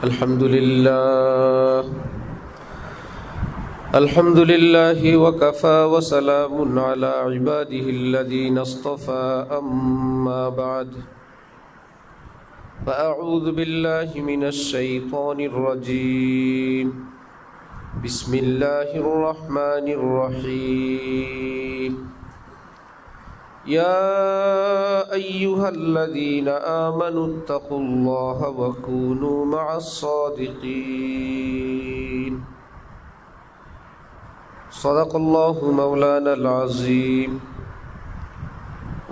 अल्हम्दुलिल्लाह वकफ़ा वसलामुन अला इबादिहिल्लज़ीना इस्तफ़ा अम्मा बाद फ़अऊज़ु बिल्लाहि मिनश शैतानिर रजीम बिस्मिल्लाहिर रहमानिर रहीम या अय्युहल्लज़ीना आमनुत्तक़ुल्लाहा वकूनू मअस्सादिक़ीन सदक़ल्लाहु मौलानल अज़ीम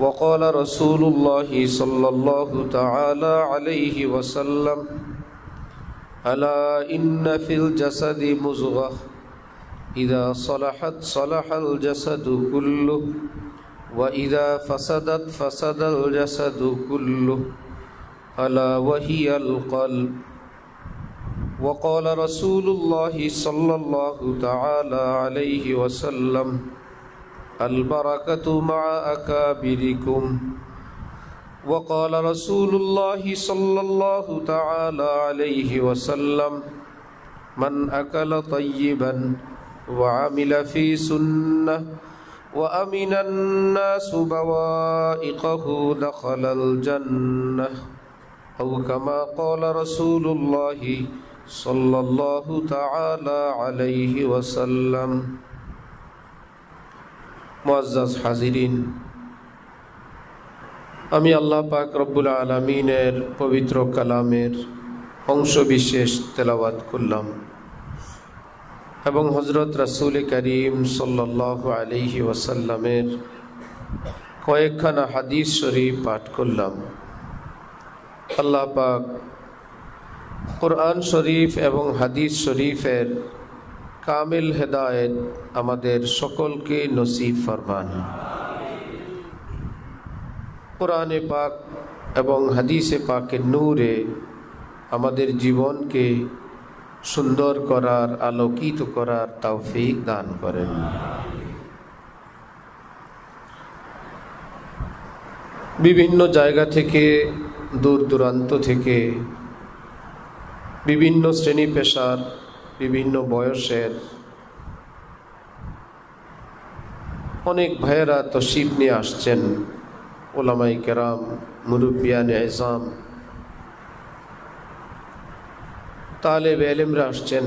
वक़ाल रसूलुल्लाहि सल्लल्लाहु तआला अलैहि वसल्लम अला इन्न फिल जसदि मुज़ग़ह इज़ा सलहत सलहल जसदु कुल्लुहु व इज़ा फसदत फसदल जसदु कुल्लुहु अला वहियल क़ल्ब वक़ाल रसूलुल्लाहि सल्लल्लाहु तआला अलैहि वसल्लम अल बरकतु मअ अकाबिरिकुम वक़ाल रसूलुल्लाहि सल्लल्लाहु तआला अलैहि वसल्लम मन अकल तय्यिबन व अमिल फी सुन्नह व अमिनन नासु बवाइक़हु दख़लल जन्नह औ कमा क़ाल रसूलुल्लाहि सल्लल्लाहु तआला अलैहि वसल्लम। मुअज़्ज़ज़ हाज़िरीन, आमी आल्लाह पाक रब्बुल आलमीनेर पवित्र कलामेर अंश विशेष तेलावत करलाम एबं हज़रत रसूल करीम सल्लल्लाहु अलैहि वसल्लमेर कयेकखाना हादिस शरीफ पाठ करलाम। अल्लाह पाक कुरान शरीफ एवं हादिस शरीफेर कामिल हिदायत आमादेर सकलके नसीब फरमान। कुराने पाक एवं हादिसे पाकेर नूरे आमादेर जीवन के सुंदर करार आलोकित करार तौफीक दान करें। विभिन्न जायगा थेके दूर दूरान्त थेके विभिन्न श्रेणी पेशार विभिन्न बयसेर अनेक भाइयेरा तशरीफ निये आसछेन, उलामाए केराम, मुरब्बियाने इज़ाम, तालेब इल्मरा आसछेन।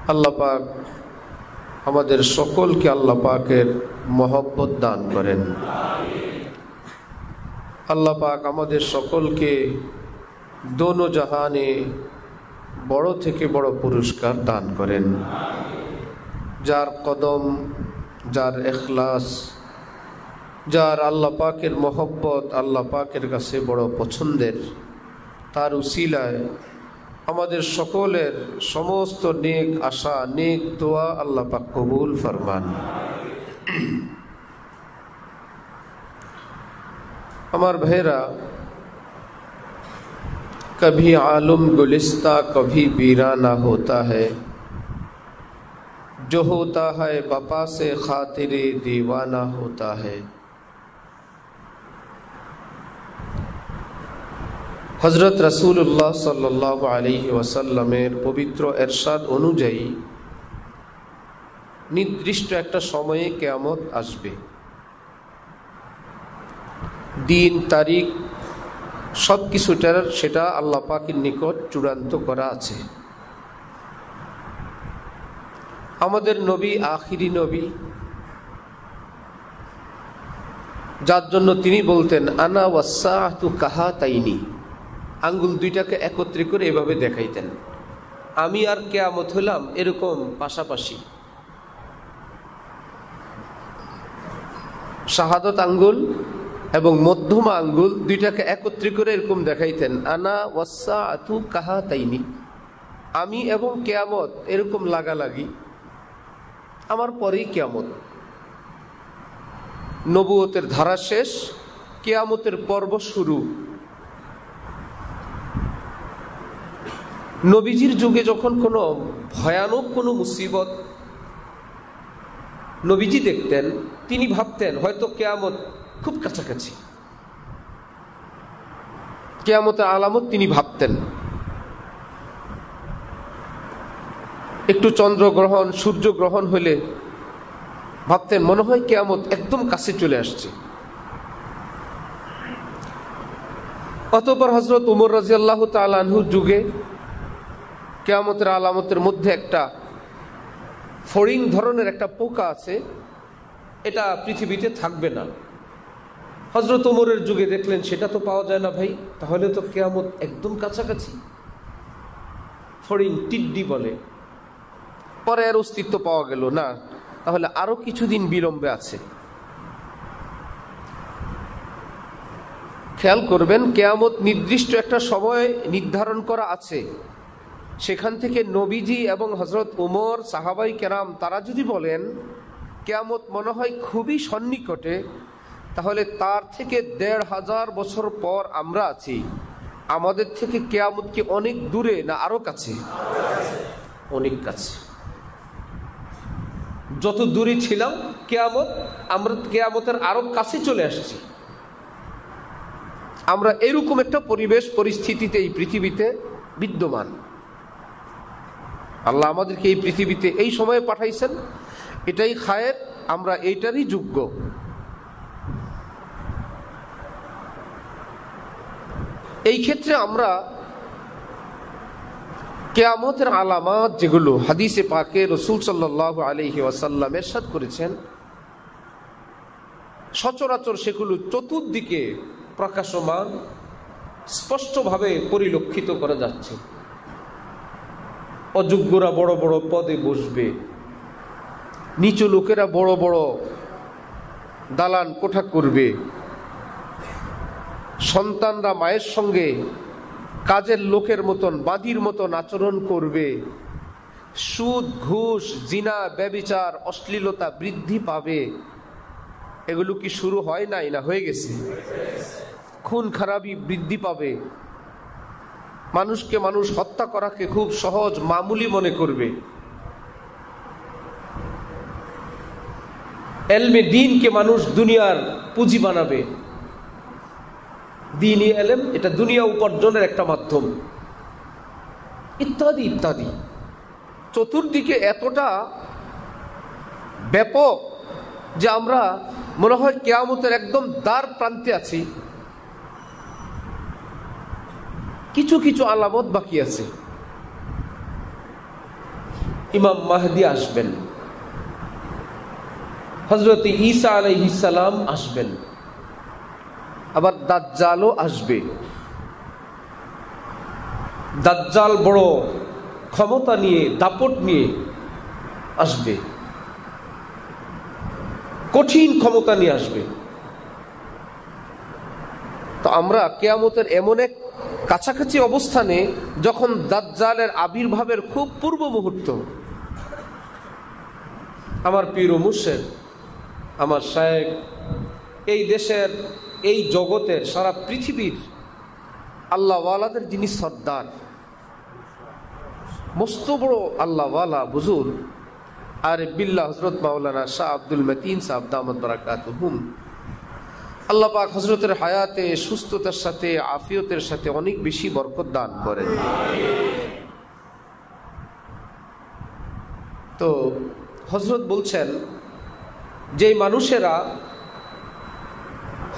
अल्लाह पाक आमादेर सकलके अल्लाह पाकेर मोहब्बत दान करें। अल्लाह पाक आमादेर सकलके दोनों जहाने बड़ो थेके बड़ो पुरस्कार दान करें। जार कदम, जार इखलास, जार अल्लाह पाकेर मोहब्बत अल्लाह पाकेर काछे बड़ो पछंदेर, तार उसिलाय आमादेर सकलेर समस्त नेक आशा नेक दोया अल्लाह पाक कबूल फरमान। हमार भाइरा, कभी आलम गुलिस्ता कभी वीराना होता है, जो होता है बपा से खातिरे दीवाना होता है। हजरत रसूलुल्लाह सल्लल्लाहु अलैहि वसल्लमेर पवित्र इरशाद अनुयायी निर्दिष्ट एक समये कियामत आसबे। दिन तारीख सब किछुटार सेटा आल्लाह पाकेर निकट चूड़ान्त करा आछे। आमादेर नबी आखिरी नबी, जार जन्य तिनि बोलतेन आना वास्साअतु काहाताइनी, आंगुल दुइटाके एकत्रे करे एभाবে देखाइतेन, आमी आर कियामत हलाम एरकम पाशापाशि। शाहादत आंगुल एवं मध्यमा आंगुल दुइटाके एकत्रे करे एरकम देखाइतेन, आना वास्साअतु काहाताइनी, आमी एवं कियामत एरकम लागालागि, आमार परेई कियामत। नबुवतेर धारा शेष, कियामतेर पर्व शुरू। नबीजिर जुगे जखन कोनो भयानक कोनो मुसीबत नबीजी देखतेन, तिनि भाबतेन हयतो कियामत खूब काछाकाछि। कियामतेर आलामत तिनि भाबतेन। একটু চন্দ্রগ্রহণ সূর্যগ্রহণ হলে ভাবতেন মনে হয় কিয়ামত একদম কাছে চলে আসছে। অতঃপর হযরত উমর রাদিয়াল্লাহু তাআলা আনহুর যুগে কিয়ামতের আলামতের মধ্যে একটা ফড়িং ধরনের একটা পোকা আছে, এটা পৃথিবীতে থাকবে না। হযরত উমরের যুগে দেখলেন সেটা তো পাওয়া যায় না ভাই, তাহলে তো কিয়ামত একদম কাছাকাছি। ফড়িং, টিড্ডি বলে। পরে এর অস্তিত্ব পাওয়া গেল না, তাহলে আরো কিছুদিন বিলম্বে আছে। খেয়াল করবেন, কিয়ামত নির্দিষ্ট একটা সময় নির্ধারণ করা আছে। সেখান থেকে নবীজি এবং হযরত উমর, সাহাবাই কেরাম তারা যদি বলেন কিয়ামত মনে হয় খুবই সন্নিকটে, তাহলে তার থেকে ১৫০০ বছর পর আমরা আছি। আমাদের থেকে কিয়ামত কি অনেক দূরে না আরো কাছে? অনেক কাছে। যত দূরে ছিলাম কিয়ামত, আমরা কিয়ামতের আরো কাছে চলে আসছি। আমরা এরকম একটা পরিবেশ পরিস্থিতিতে এই পৃথিবীতে বিদ্যমান। আল্লাহ আমাদেরকে এই পৃথিবীতে এই সময়ে পাঠাইছেন, এটাই খায়ের, আমরা এইটারই যোগ্য। এই ক্ষেত্রে আমরা কিয়ামতের আলামত যেগুলো হাদিসে পাকে রাসূল সাল্লাল্লাহু আলাইহি ওয়াসাল্লাম ইরশাদ করেছেন, সচরাচর সেগুলো চতুর্দিকে প্রকাশমান, স্পষ্টভাবে পরিলক্ষিত করা যাচ্ছে। অযোগ্যরা বড় বড় পদে বসবে, নিচু লোকেরা বড় বড় দালান কোঠা করবে, সন্তানরা মায়ের সঙ্গে কাজের লোকের মতন, বাদীর মতন আচরণ করবে, সুদ, ঘুষ, জিনা, ব্যভিচার, অশ্লীলতা বৃদ্ধি পাবে। এগুলো কি শুরু হয় নাই, না হয়ে গেছে? খুন খারাপি বৃদ্ধি পাবে, মানুষকে মানুষ হত্যা করাকে খুব সহজ মামুলি মনে করবে, এলমে দ্বীনকে মানুষ দুনিয়ার পুঁজি বানাবে। দ্বীনি এলেম এটা দুনিয়া উপার্জনের একটা মাধ্যম, ইত্যাদি ইত্যাদি। চতুর্দিকে এতটা ব্যাপক যে আমরা মনে হয় কিয়ামতের একদম দ্বার প্রান্তে আছি। কিছু কিছু আলামত বাকি আছে। ইমাম মাহদী আসবেন, হযরত ঈসা আলাইহিস সালাম আসবেন, আবার দাজ্জালও আসবে। দাজ্জাল বড় ক্ষমতা নিয়ে, দাপট নিয়ে আসবে, কঠিন ক্ষমতা নিয়ে আসবে। তো আমরা কিয়ামতের এমন এক কাছাকাছি অবস্থানে, যখন দাজ্জালের আবির্ভাবের খুব পূর্ব মুহূর্ত। আমার পীর ও মুর্শিদ, আমার শায়েখ, এই দেশের, এই জগতের, সারা পৃথিবীর আল্লাহওয়ালাদের যিনি সর্দার, মস্ত বড় আল্লাহওয়ালা বুজুর্গ আরিফ বিল্লাহ হযরত মাওলানা শাহ আব্দুল মতিন সাহেব দামাত বারাকাতুহুম, আল্লাহ পাক হযরতের হায়াতে সুস্থতার সাথে, আফিয়তের সাথে অনেক বেশি বরকত দান করেন। তো হযরত বলছেন, যে মানুষেরা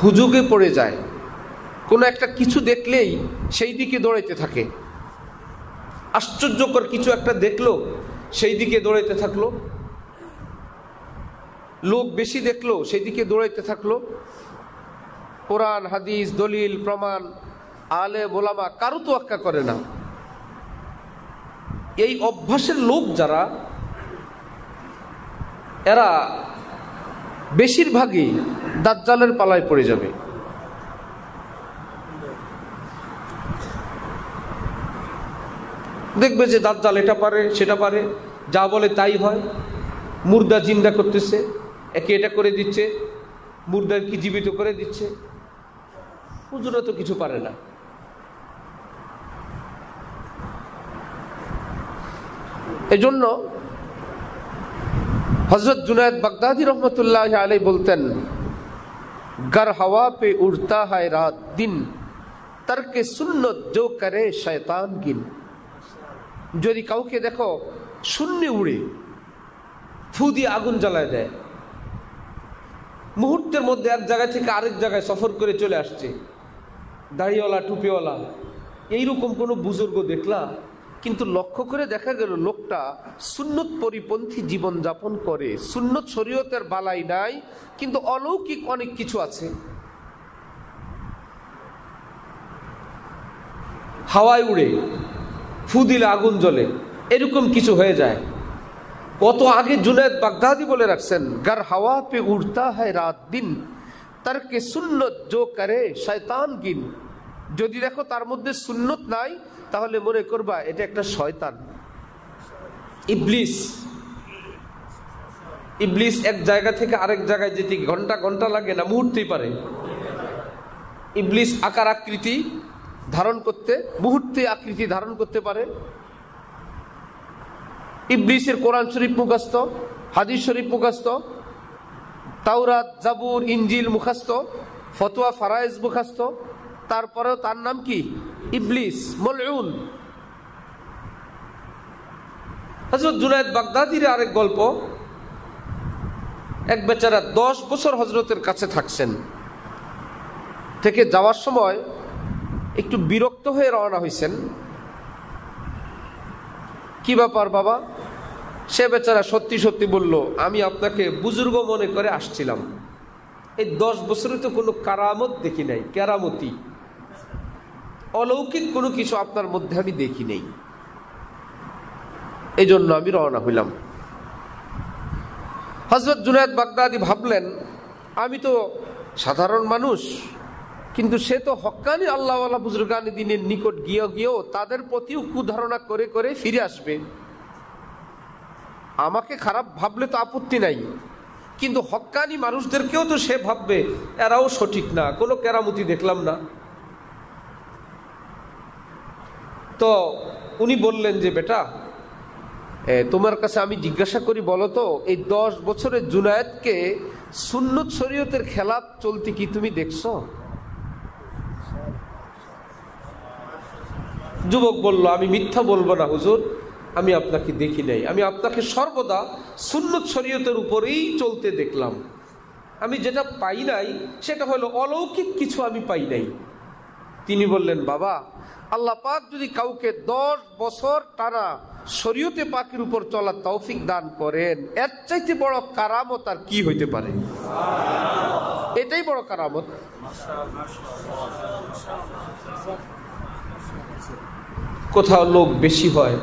হুজুগে পড়ে যায়, কোনো একটা কিছু দেখলেই সেই দিকে দৌড়াইতে থাকে, আশ্চর্যকর কিছু একটা দেখলো সেই দিকে দৌড়াইতে থাকলো, লোক বেশি দেখলো সেই দিকে দৌড়াইতে থাকলো, কোরআন হাদিস দলিল প্রমাণ আলেম ওলামা কারো তোয়াক্কা করে না। এই অভ্যাসের লোক যারা, এরা বেশিরভাগই দাজ্জালের পালায় পড়ে যাবে। দেখবে যে দাজ্জাল এটা পারে, সেটা পারে, যা বলে তাই হয়, মুর্দা জিন্দা করতেছে, একে এটা করে দিচ্ছে, মুর্দার কি জীবিত করে দিচ্ছে। হুজুরা তো কিছু পারে না। এজন্য হযরত জুনায়েদ বাগদাদি রহমতুল্লাহ আলাইহি বলতেন, গর হাওয়া পে উড়তা है रात दिन তরকে সুন্নত जो करे शैतान गिन। যদি কাউকে দেখো শূন্যে উড়ে ফু দিয়ে আগুন জ্বালায় দেয়, মুহূর্তের মধ্যে এক জায়গা থেকে আরেক জায়গায় সফর করে চলে আসছে। দাড়িওয়ালা টুপিওয়ালা এইরকম কোনো বুজুর্গ দেখলা? কিন্তু লক্ষ্য করে দেখা গেল লোকটা সুন্নত পরিপন্থী জীবন যাপন করে, সুন্নত শরীয়তের বালাই নাই, কিন্তু অলৌকিক অনেক কিছু আছে। হাওয়ায় উড়ে, ফু দিলে আগুন জ্বলে, এরকম কিছু হয়ে যায়। কত আগে জুনায়েদ বাগদাদি বলে রাখছেন, গার হাওয়া পে উড়তা হ্যায় রাত দিন, তারকে সুন্নত জো করে শয়তান গিন। যদি দেখো তার মধ্যে সুন্নত নাই, তাহলে মনে করবা এটা একটা শয়তান, ইবলিস। ইবলিস এক জায়গা থেকে আরেক জায়গায় যেতে ঘন্টা ঘন্টা লাগে না, মুহূর্তেই পারে। ইবলিস আকার আকৃতি ধারণ করতে, মুহূর্তে আকৃতি ধারণ করতে পারে। ইবলিসের কোরআন শরীফ মুখস্থ, হাদিস শরীফ মুখস্থ, তাওরাত জাবুর ইনজিল মুখস্থ, ফতোয়া ফারায়েজ মুখস্থ, তারপরেও তার নাম কি? ইবলিস, মলউন। হযরত জুনায়েদ বাগদাদির আরেক গল্প, এক বেচারা 10 বছর হযরতের কাছে থাকছেন, থেকে যাওয়ার সময় একটু বিরক্ত হয়ে রওনা হয়েছেন। কি ব্যাপার বাবা? সে বেচারা সত্যি সত্যি বলল, আমি আপনাকে বুজুর্গ মনে করে আসছিলাম, এই 10 বছরে তো কোনো কারামত দেখি নাই, কেরামতি অলৌকিক কোনো কিছু আপনার মধ্যে আমি দেখি নেই, এই জন্য আমি রওনা হইলাম। হযরত জুনায়েদ বাগদাদি ভাবলেন, আমি তো সাধারণ মানুষ, কিন্তু সে তো হক্কানি আল্লাহওয়ালা বুজুর্গানি দিনের নিকট গিয়েও তাদের প্রতিও কুধারণা করে করে ফিরে আসবে। আমাকে খারাপ ভাবলে তো আপত্তি নাই, কিন্তু হক্কানি মানুষদেরকেও তো সে ভাববে এরাও সঠিক না, কোনো কেরামতি দেখলাম না। তো উনি বললেন যে, বেটা তোমার কাছে আমি জিজ্ঞাসা করি, বলো তো এই 10 বছরের জুনায়েদকে সুন্নত শরীয়তের খেলাফ চলতে কি তুমি দেখছো? যুবক বলল, আমি মিথ্যা বলবো না হুজুর, আমি আপনাকে দেখি নাই, আমি আপনাকে সর্বদা সুন্নত শরীয়তের উপরেই চলতে দেখলাম। আমি যেটা পাই নাই সেটা হলো অলৌকিক কিছু আমি পাই নাই। তিনি বললেন, বাবা, আল্লাহ পাক যদি কাউকে 10 বছর টানা শরীয়তে পাকের উপর চলার তৌফিক দান করেন, এর চাইতে বড় কারামত আর কি হইতে পারে? এটাই বড় কারামত। কোথাও লোক বেশি হয়,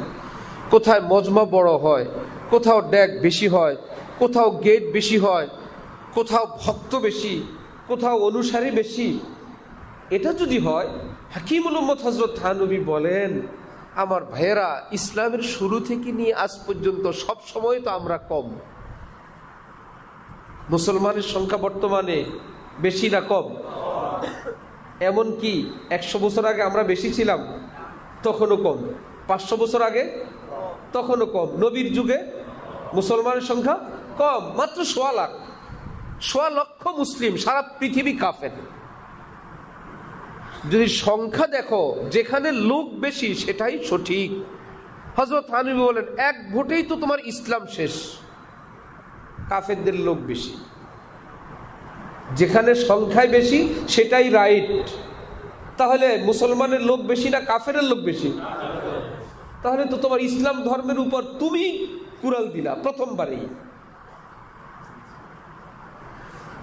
কোথায় মজমা বড় হয়, কোথাও ডেক বেশি হয়, কোথাও গেট বেশি হয়, কোথাও ভক্ত বেশি, কোথাও অনুসারী বেশি। এটা যদি হয়, হাকিমুল উম্মত হযরত থানবী বলেন, আমার ভাইয়েরা, ইসলামের শুরু থেকে নিয়ে আজ পর্যন্ত সব সময় তো আমরা কম। মুসলমানের সংখ্যা বর্তমানে বেশি না কম? এমন কি 100 বছর আগে আমরা বেশি ছিলাম? তখনও কম। 500 বছর আগে? তখনও কম। নবীর যুগে মুসলমানের সংখ্যা কম, মাত্র 1.25 লাখ, 1.25 লক্ষ মুসলিম, সারা পৃথিবী কাফের। যদি সংখ্যা দেখো, যেখানে লোক বেশি সেটাই সঠিক। হযরত থানবী বলেন, 1 ভোটেই তো তোমার ইসলাম শেষ। কাফেরদের লোক বেশি, যেখানে সংখ্যায় বেশি সেটাই রাইট। তাহলে মুসলমানের লোক বেশি না কাফেরের লোক বেশি? তাহলে তো তোমার ইসলাম ধর্মের উপর তুমি কুড়াল দিলা প্রথমবারেই।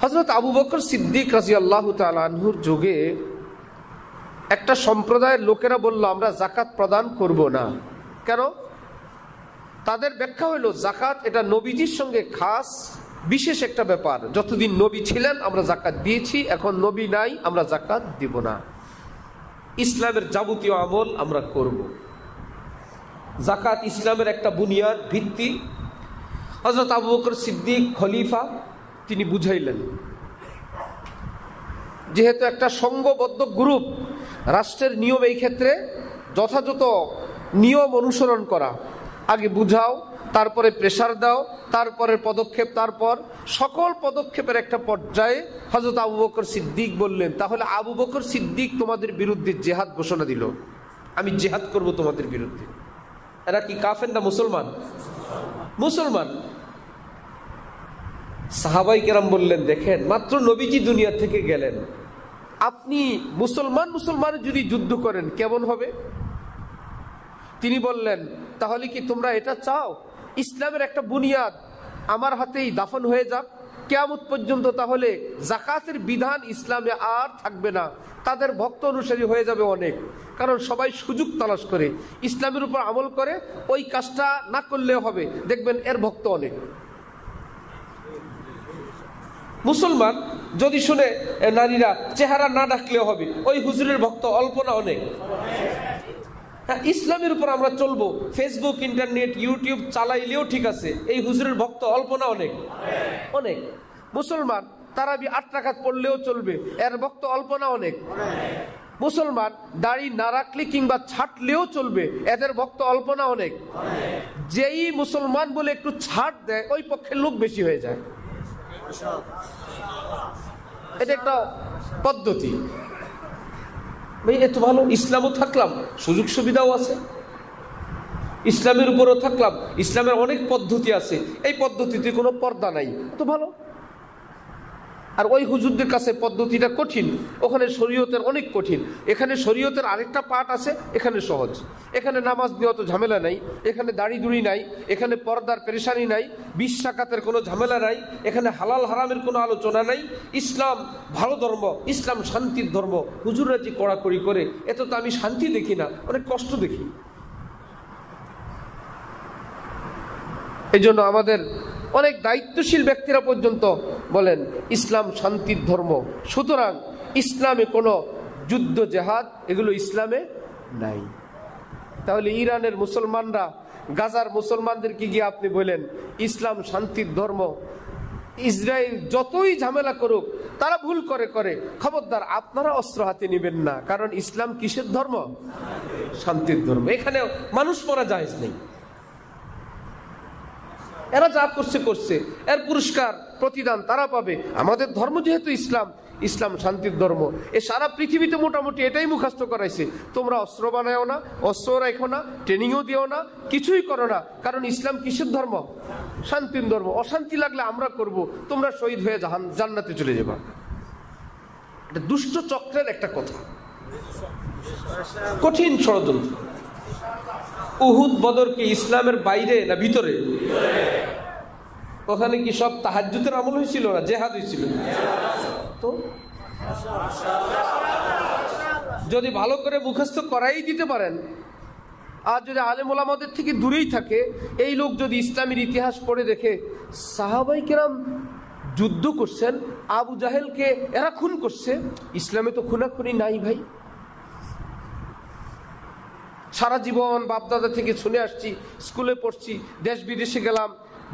হযরত আবু বকর সিদ্দিক রাদিয়াল্লাহু তাআলা আনহুর যুগে একটা সম্প্রদায়ের লোকেরা বলল, আমরা যাকাত প্রদান করব না। কেন? তাদের ব্যাখ্যা হলো, যাকাত এটা নবীজির সঙ্গে খাস বিশেষ একটা ব্যাপার। যতদিন নবী ছিলেন আমরা যাকাত দিয়েছি, এখন নবী নাই, আমরা যাকাত দিব না। ইসলামের যাবতীয় আমল আমরা করব। যাকাত ইসলামের একটা বুনিয়াদ, ভিত্তি। হযরত আবু বকর সিদ্দিক খলিফা, তিনি বুঝাইলেন, যেহেতু একটা সংঘবদ্ধ গ্রুপ, রাষ্ট্রের নিয়ম এই ক্ষেত্রে যথাযথ নিয়ম অনুসরণ করা। আগে বুঝাও, তারপরে প্রেসার দাও, তারপরে পদক্ষেপ, তারপর সকল পদক্ষেপের একটা পর্যায়ে হযরত আবু বকর সিদ্দিক বললেন, তাহলে আবু বকর সিদ্দিক তোমাদের বিরুদ্ধে জেহাদ ঘোষণা দিল, আমি জেহাদ করব তোমাদের বিরুদ্ধে। এরা কি কাফের না মুসলমান? মুসলমান। সাহাবাই কেরাম বললেন, দেখেন মাত্র নবীজি দুনিয়া থেকে গেলেন, আপনি মুসলমান যদি যুদ্ধ করেন কেমন হবে? তিনি বললেন, তাহলে কি তোমরা এটা চাও ইসলামের একটা বুনিয়াদ আমার হাতেই দাফন হয়ে যাক কিয়ামত পর্যন্ত? তাহলে যাকাতের বিধান ইসলামে আর থাকবে না, তাদের ভক্ত অনুসারী হয়ে যাবে অনেক। কারণ সবাই সুযোগ তালাশ করে ইসলামের উপর আমল করে, ওই কাজটা না করলেও হবে, দেখবেন এর ভক্ত অনেক। মুসলমান যদি শুনে নারীরা চেহারা না ডাকলেও হবে, ওই হুজুরের ভক্ত অল্প না অনেক। হ্যাঁ, ইসলামের উপর আমরা চলবো, ফেসবুক ইন্টারনেট ইউটিউব চালাইলেও ঠিক আছে, এই হুজুরের ভক্ত অল্প না অনেক? অনেক। মুসলমান তারাবি 8 রাকাত পড়লেও চলবে, এর ভক্ত অল্প না অনেক? মুসলমান দাড়ি না রাখলে কিংবা ছাটলেও চলবে, এদের ভক্ত অল্প না অনেক? যেই মুসলমান বলে একটু ছাড় দেয়, ওই পক্ষের লোক বেশি হয়ে যায়। এটা একটা পদ্ধতি। এত ভালো, ইসলামও থাকলাম, সুযোগ সুবিধাও আছে, ইসলামের উপরও থাকলাম, ইসলামের অনেক পদ্ধতি আছে, এই পদ্ধতিতে কোনো পর্দা নাই, এত ভালো। আর ওই হুজুরদের কাছে পদ্ধতিটা কঠিন, ওখানে শরীয়তের অনেক কঠিন। এখানে শরীয়তের আরেকটা পার্ট আছে, এখানে সহজ। এখানে নামাজ নিয়ে অত ঝামেলা নাই, এখানে দাড়ি দুড়ি নাই, এখানে পর্দার পেরেশানি নাই, 20 রাকাতের কোনো ঝামেলা নাই, এখানে হালাল হারামের কোনো আলোচনা নাই। ইসলাম ভালো ধর্ম, ইসলাম শান্তির ধর্ম। হুজুররা যে কড়াকড়ি করে, এত তো আমি শান্তি দেখি না, অনেক কষ্ট দেখি। এই জন্য আমাদের অনেক দায়িত্বশীল ব্যক্তিরা পর্যন্ত বলেন ইসলাম শান্তির ধর্ম, সুতরাং ইসলামে কোনো যুদ্ধ জেহাদ এগুলো ইসলামে নাই। তাহলে ইরানের মুসলমানরা গাজার মুসলমানদেরকে গিয়ে আপনি বলেন ইসলাম শান্তির ধর্ম, ইসরায়েল যতই ঝামেলা করুক, তারা ভুল করে, খবরদার আপনারা অস্ত্র হাতে নেবেন না, কারণ ইসলাম কিসের ধর্ম? শান্তির ধর্ম। এখানে মানুষ মারা জায়েজ নেই। এরা যা করছে, এর পুরস্কার প্রতিদান তারা পাবে। আমাদের ধর্ম যেহেতু ইসলাম শান্তির ধর্ম, এ সারা পৃথিবীতে মোটামুটি এটাই মুখস্থ করাইছে, তোমরা অস্ত্র বানায়ও না, অস্ত্র রাখো না, ট্রেনিংও দিও না, কিছুই করো না, কারণ ইসলাম কিসের ধর্ম? শান্তির ধর্ম। অশান্তি লাগলে আমরা করব, তোমরা শহীদ হয়ে জান্নাতে চলে যাবা। এটা দুষ্ট চক্রের একটা কথা, কঠিন ষড়যন্ত্র। উহুদ বদর কি ইসলামের বাইরে না ভিতরে? ওখানে কি সব তাহাজ্জুদের আমল হয়েছিল না জেহাদ হয়েছিল? তো যদি ভালো করে মুখস্থ করাই দিতে পারেন, আর যদি আলেম ওলামাদের থেকে দূরেই থাকে, এই লোক যদি ইসলামের ইতিহাস পড়ে দেখে সাহাবাই কেরাম যুদ্ধ করছেন, আবু জাহেলকে এরা খুন করছে, ইসলামে তো খুনাখুনি নাই ভাই। সারা জীবন বাপদাদা থেকে শুনে আসছি, স্কুলে পড়ছি, দেশ বিদেশে গেলাম,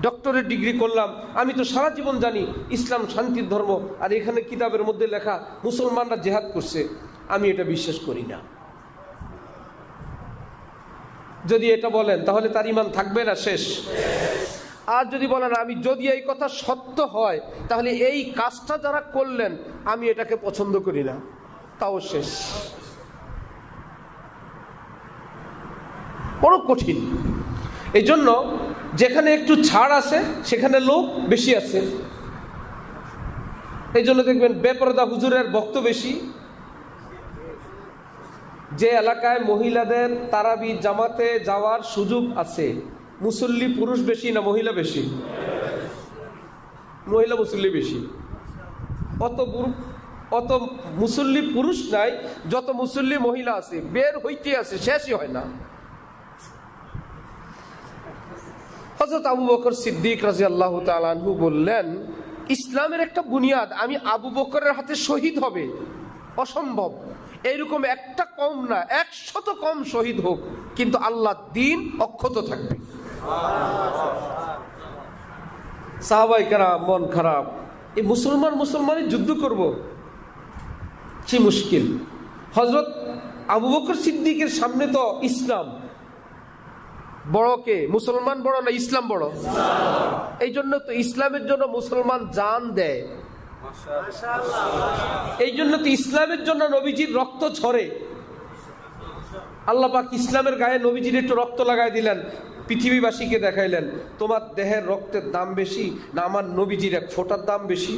ডক্টরেট ডিগ্রি করলাম, আমি তো সারা জীবন জানি ইসলাম শান্তির ধর্ম, আর এখানে কিতাবের মধ্যে লেখা মুসলমানরা জেহাদ করছে, আমি এটা বিশ্বাস করি না। যদি এটা বলেন তাহলে তার ঈমান থাকবে না? শেষ। আর যদি বলেন আমি যদি এই কথা সত্য হয়, তাহলে এই কাজটা যারা করলেন আমি এটাকে পছন্দ করি না, তাও শেষ। বড় কঠিন। এই জন্য যেখানে একটু ছাড় আছে সেখানে লোক বেশি আছে। এই জন্য দেখবেন বেপরদা হুজুরের ভক্ত বেশি। যে এলাকায় মহিলাদের তারাবি জামাতে যাওয়ার সুযোগ আছে, মুসল্লি পুরুষ বেশি না মহিলা বেশি? মহিলা মুসল্লি বেশি। অত মুসল্লি পুরুষ নাই যত মুসল্লি মহিলা আছে, বের হইতে আছে, শেষই হয় না। হযরত আবু বকর সিদ্দিক রাদিয়াল্লাহু তাআলা আনহু বললেন, ইসলামের একটা বুনিয়াদ আমি আবু বকরের হাতে শহীদ হবে অসম্ভব। এইরকম একটা কম না, 100 কম শহীদ হোক, কিন্তু আল্লাহর দ্বীন অক্ষত থাকবে। সাহাবায়ে কেরাম মন খারাপ, এই মুসলমানই যুদ্ধ করব, কি মুশকিল। হযরত আবু বকর সিদ্দিকের সামনে তো ইসলাম বড়, কে মুসলমান বড় না ইসলাম বড়? এই জন্য তো ইসলামের জন্য মুসলমান জান দেয়, এই জন্য তো ইসলামের জন্য নবীজির রক্ত ঝরে। আল্লাহ পাক ইসলামের গায়ে নবীজির একটু রক্ত লাগাই দিলেন, পৃথিবীবাসীকে দেখাইলেন তোমার দেহের রক্তের দাম বেশি না আমার নবীজির এক ফোঁটার দাম বেশি?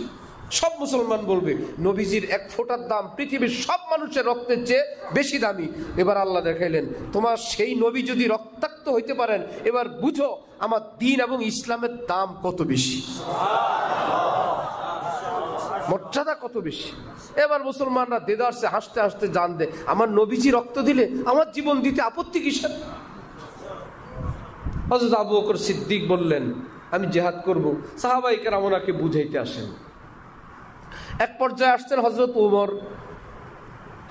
সব মুসলমান বলবে নবীজির এক ফোঁটার দাম পৃথিবীর সব মানুষের রক্তের চেয়ে বেশি দামি। এবার আল্লাহ দেখাইলেন তোমার সেই নবী যদি রক্তাক্ত হইতে পারেন, এবার বুঝো আমার দ্বীন এবং ইসলামের দাম কত বেশি, মর্যাদা কত বেশি। এবার মুসলমানরা দেদারসে হাসতে হাসতে জান দে, আমার নবীজি রক্ত দিলে আমার জীবন দিতে আপত্তি কিসের? হযরত আবু বকর সিদ্দিক বললেন আমি জিহাদ করব। সাহাবায়ে কেরাম ওনাকে বুঝাইতে আসেন। এক পর্যায়ে আসছেন হযরত ওমর,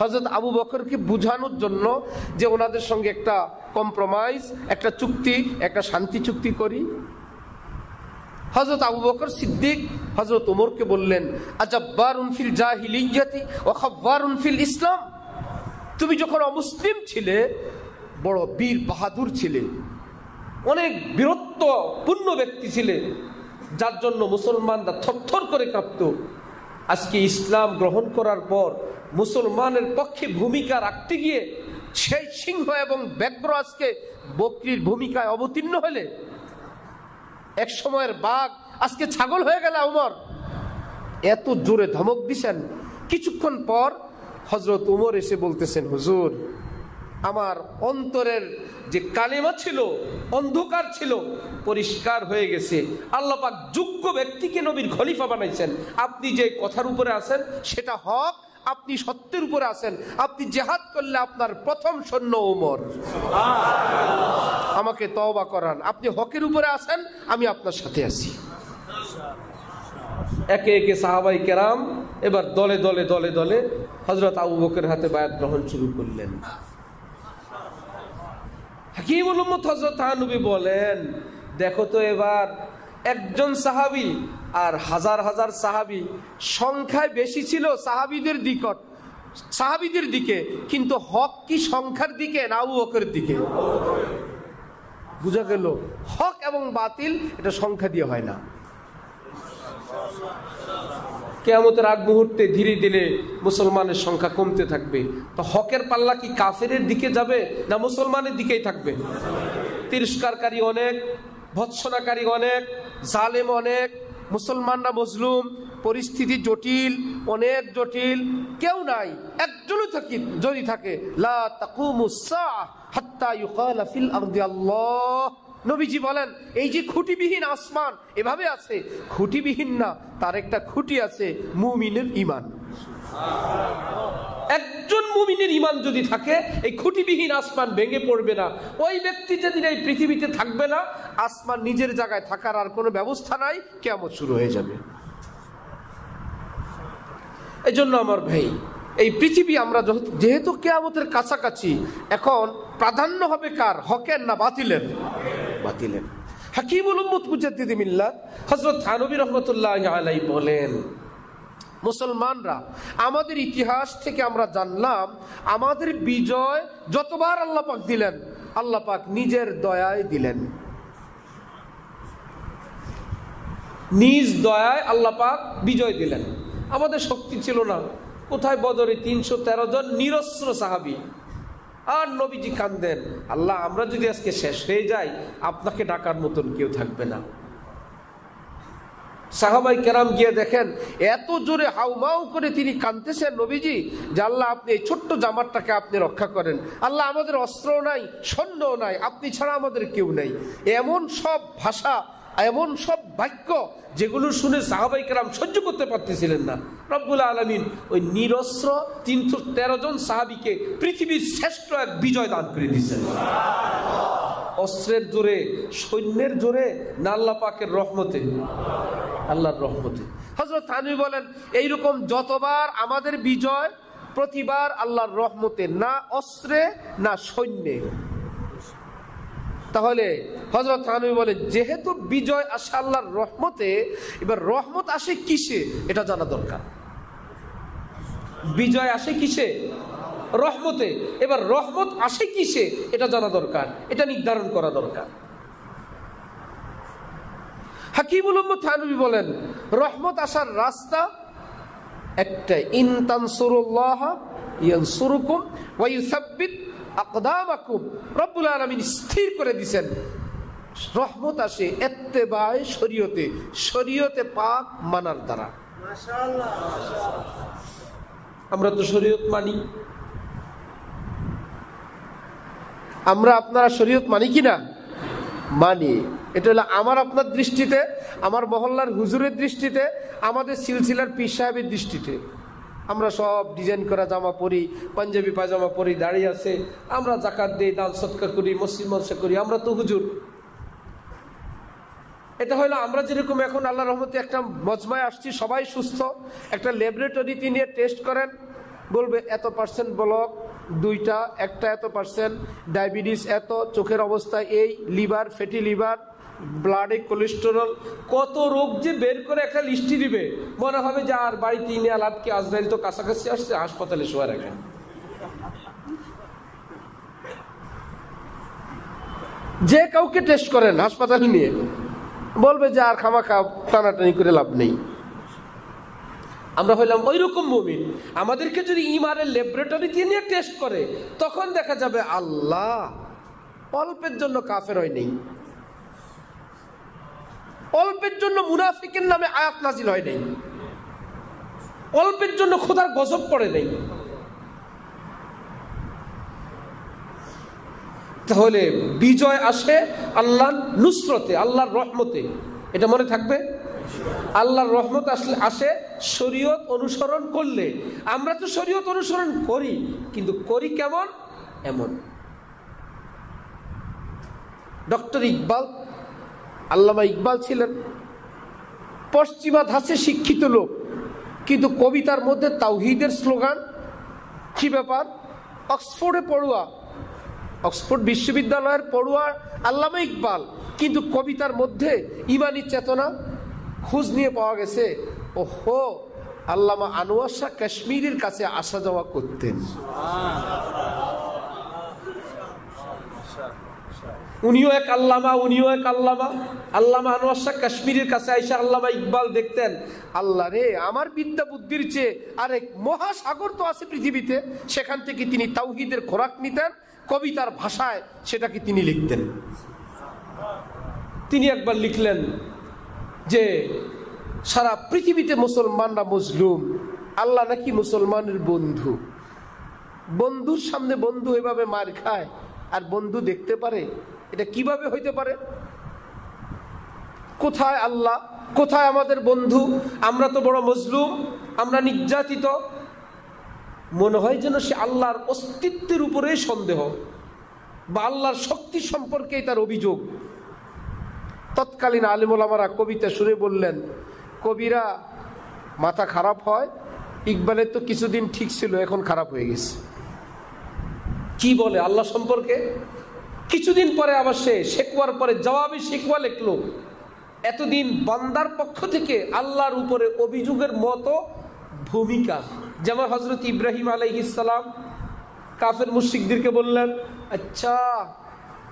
হযরত আবু বকরকে বুঝানোর জন্য যে ওনাদের সঙ্গে একটা কম্প্রোমাইজ, একটা চুক্তি, একটা শান্তি চুক্তি করি। হযরত আবু বকর সিদ্দিক হযরত ওমরকে বললেন আজাব্বারুন ফিল জাহিলিয়্যাতি ওয়া খাব্বারুন ফিল ইসলাম, তুমি যখন অমুসলিম ছিলে বড় বীর বাহাদুর ছিলে, অনেক বীরত্বপূর্ণ ব্যক্তি ছিলে, যার জন্য মুসলমানরা থরথর করে কাঁপত। আজকে ইসলাম গ্রহণ করার পর মুসলমানের পক্ষে ভূমিকা রাখতে গিয়ে সেই সিংহ এবং ব্যাঘ্র আজকে বকরির ভূমিকায় অবতীর্ণ হলে, এক সময়ের বাঘ আজকে ছাগল হয়ে গেল। ওমর এত জোরে ধমক দিছেন। কিছুক্ষণ পর হযরত ওমর এসে বলতেছেন হুজুর, আমার অন্তরের যে কালেমা ছিল, অন্ধকার ছিল, পরিষ্কার হয়ে গেছে। আল্লাহ পাক যোগ্য ব্যক্তিকে নবীর খলিফা বানাইছেন। আপনি যে কথার উপরে আছেন সেটা হক, আপনি সত্যের উপরে আছেন। আপনি জিহাদ করলে আপনার প্রথম সৈন্য ওমর। আমাকে তওবা করান, আপনি হকের উপরে আছেন, আমি আপনার সাথে আছি। একে একে সাহাবায়ে কেরাম এবার দলে দলে দলে দলে হযরত আবু বকরের হাতে বায়াত গ্রহণ শুরু করলেন। হাকিমুল উম্মত হযরত নবী বলেন দেখো তো এবার একজন সাহাবী আর হাজার হাজার সাহাবী, সংখ্যায় বেশি ছিল সাহাবীদের দিকে, কিন্তু হক কি সংখ্যার দিকে না আবু বকরের দিকে? বুঝা গেল হক এবং বাতিল এটা সংখ্যা দিয়ে হয় না। কিয়ামতের আগ মুহূর্তে ধীরে ধীরে মুসলমানের সংখ্যা কমতে থাকবে। তো হকের পাল্লা কি কাফেরের দিকে যাবে না মুসলমানের দিকেই থাকবে? তিরস্কারকারী অনেক, ভৎসনাকারী অনেক, জালেম অনেক, মুসলমানরা মজলুম, পরিস্থিতি জটিল, অনেক জটিল। কেউ নাই, একজনও যদি থাকে লা তাকুমুস সাআহ হাত্তা ইউকালা ফিল আরদি আল্লাহ। নবীজি বলেন এই যে খুঁটিবিহীন আসমান এভাবে আছে, খুঁটিবিহীন না, তার একটা খুঁটি আছে, মুমিনের ঈমান। একজন মুমিনের ঈমান যদি থাকে এই খুঁটিবিহীন আসমান ভেঙে পড়বে না। ওই ব্যক্তি যেদিন এই পৃথিবীতে থাকবে না, আসমান নিজের জায়গায় থাকার আর কোনো ব্যবস্থা নাই, কিয়ামত শুরু হয়ে যাবে। এই জন্য আমার ভাই, এই পৃথিবী আমরা যেহেতু কিয়ামতের কাছাকাছি, এখন প্রাধান্য হবে কার? হকের না বাতিলের? বাতিলের। হাকিমুল উম্মত মুজাদ্দিদ মিল্লাত হযরত থানবী রাহমাতুল্লাহি আলাইহি বলেন মুসলমানরা আমাদের ইতিহাস থেকে আমরা জানলাম আমাদের বিজয় যতবার আল্লাহ পাক দিলেন, আল্লাহ পাক নিজের দয়ায় দিলেন। নিজ দয়ায় আল্লাহ পাক বিজয় দিলেন। আমাদের শক্তি ছিল না। কোথায়? বদরে 313 জন নিরস্ত্র সাহাবী। আর নবীজি কান্দেন, আল্লাহ আমরা যদি আজকে শেষ হয়ে যাই, আপনাকে ডাকার মতন কেউ থাকবে না। সাহাবায়ে কেরাম গিয়ে দেখেন এত জোরে হাউমাউ করে তিনি কাঁদতেছেন নবীজি, যে আল্লাহ আপনি এই ছোট্ট জামারটাকে আপনি রক্ষা করেন। আল্লাহ আমাদের অস্ত্রও নাই, সৈন্যও নাই, আপনি ছাড়া আমাদের কেউ নাই। এমন সব ভাষা, এমন সব বাক্য যেগুলো শুনে সাহাবায়ে কেরাম সহ্য করতে পারতেছিলেন না। রব্বুল আলামিন ওই নিরস্ত্র 313 জন সাহাবীকে পৃথিবীর শ্রেষ্ঠ এক বিজয় দান করে দিয়েছেন। অস্ত্রের জোরে, সৈন্যের জোরে না আল্লাহ পাকের রহমতে? আল্লাহর রহমতে। হযরত থানবী বলেন এইরকম যতবার আমাদের বিজয়, প্রতিবার আল্লাহর রহমতে, না অস্ত্রে না সৈন্যে। তাহলে হযরত থানবী বলেন যেহেতু বিজয় আসে আল্লাহর রহমতে, এবার রহমত আসে কিসে এটা জানা দরকার। বিজয় আসে কিসে? রহমতে। এবার রহমত আসে কিসে এটা জানা দরকার, এটা নির্ধারণ করা দরকার। হাকিমুল উম্মত থানবী বলেন রহমত আসার রাস্তা একটা, ইন তানসুরুল্লাহ ইয়ানসুরুকুম ওয়া ইউসাব্বিত আকদামাকুম, রব্বুল আলামিন স্থির করে দিয়েছেন। রহমত আসে ইত্তেবায়ে শরীয়তে, শরীয়তে পাক মানার দ্বারা। মাশাআল্লাহ, আমরা তো শরীয়ত মানি, আমরা আপনারা শরীয়ত মানি কিনা? মানি। এটা হলো আমার আপনার দৃষ্টিতে, আমার মহল্লার হুজুরের দৃষ্টিতে, আমাদের সিলসিলার পীর সাহেবের দৃষ্টিতে। আমরা সব ডিজাইন করা জামা পরি, পাঞ্জাবি পায়জামা পরি, দাঁড়িয়ে আছে, আমরা যাকাত দিই, দান সদকা করি, মসজিদ মদরসা করি, আমরা তো হুজুর। এটা হলো আমরা যেরকম এখন আল্লাহর রহমতে একটা মজমায় আসছি, সবাই সুস্থ, একটা ল্যাবরেটরিতে নিয়ে টেস্ট করেন, বলবে এত পার্সেন্ট ব্লক, দুইটা, একটা এত পার্সেন্ট ডায়াবেটিস, এত চোখের অবস্থা এই, লিভার, ফ্যাটি লিভার, ব্লাডে কোলেস্টেরল, কত রোগ যে বের করে একটা লিস্টি দিবে, মনে হবে যে আর বাড়িতে ইনে আলাপ কি, আজরাইল তো কাছাকাছি আসছে, হাসপাতালে শোয়া রাখেন। যে কাউকে টেস্ট করেন হাসপাতালে নিয়ে, বলবে যে আর খামাখা টানাটানি করে লাভ নেই। আমরা হইলাম ওই রকম মুমিন। আমাদেরকে যদি ইমানের ল্যাবরেটরিতে নিয়ে টেস্ট করে, তখন দেখা যাবে আল্লাহ অল্পের জন্য কাফের হয় নেই, অল্পের জন্য মুনাফিকের নামে আয়াত নাজিল হয় নাই, অল্পের জন্য খোদার গজব পড়ে নাই। তাহলে বিজয় আসে আল্লাহর নুসরতে, আল্লাহর রহমতে, এটা মনে থাকবে। আল্লাহর রহমত আসে শরীয়ত অনুসরণ করলে। আমরা তো শরীয়ত অনুসরণ করি, কিন্তু করি কেমন? এমন। ডক্টর ইকবাল, আল্লামা ইকবাল ছিলেন পশ্চিমা ধাঁচে শিক্ষিত লোক, কিন্তু কবিতার মধ্যে তাওহীদের স্লোগান। কি ব্যাপার? অক্সফোর্ডে পড়ুয়া, অক্সফোর্ড বিশ্ববিদ্যালয়ের পড়ুয়া আল্লামা ইকবাল, কিন্তু কবিতার মধ্যে ইমানি চেতনা খোঁজ নিয়ে পাওয়া গেছে। ওহো, আল্লামা আনোয়ার শাহ কাশ্মীরের কাছে আসা যাওয়া করতেন। উনিও এক আল্লামা, উনিও এক আল্লামা। আল্লামা আনোয়ার শাহ কাশ্মীরের কাছে আইসা আল্লামা ইকবাল দেখতেন, আল্লাহ রে, আমার বিদ্যা বুদ্ধির চেয়ে আরেক মহাসাগর তো আছে পৃথিবীতে। সেখান থেকে তিনি তাওহীদের খোরাক নিতেন, কবিতার ভাষায় সেটাকে তিনি লিখতেন। তিনি একবার লিখলেন যে সারা পৃথিবীতে মুসলমানরা মজলুম, আল্লাহ নাকি মুসলমানের বন্ধু। বন্ধুর সামনে বন্ধু এভাবে মার খায় আর বন্ধু দেখতে পারে? এটা কিভাবে হইতে পারে? কোথায় আল্লাহ, কোথায় আমাদের বন্ধু? আমরা তো বড় মজলুম, আমরা নির্যাতিত। মনে হয় যেন সে আল্লাহর অস্তিত্বের উপরে সন্দেহ, বা আল্লাহর শক্তি সম্পর্কেই তার অভিযোগ। তৎকালীন আলেম ওলামারা কবিতা শুনে বললেন, কবিরা মাথা খারাপ হয়, ইকবালের তো কিছুদিন ঠিক ছিল, এখন খারাপ হয়ে গেছে। কি বলে আল্লাহ সম্পর্কে? কিছুদিন পরে আবার সে শেকওয়ার পরে জবাবে শেকওয়া লিখলো। এতদিন বান্দার পক্ষ থেকে আল্লাহর উপরে অভিযোগের মতো ভূমিকা, যেমন হযরত ইব্রাহিম আলাইহিস সালাম কাফের মুশরিকদেরকে বললেন, আচ্ছা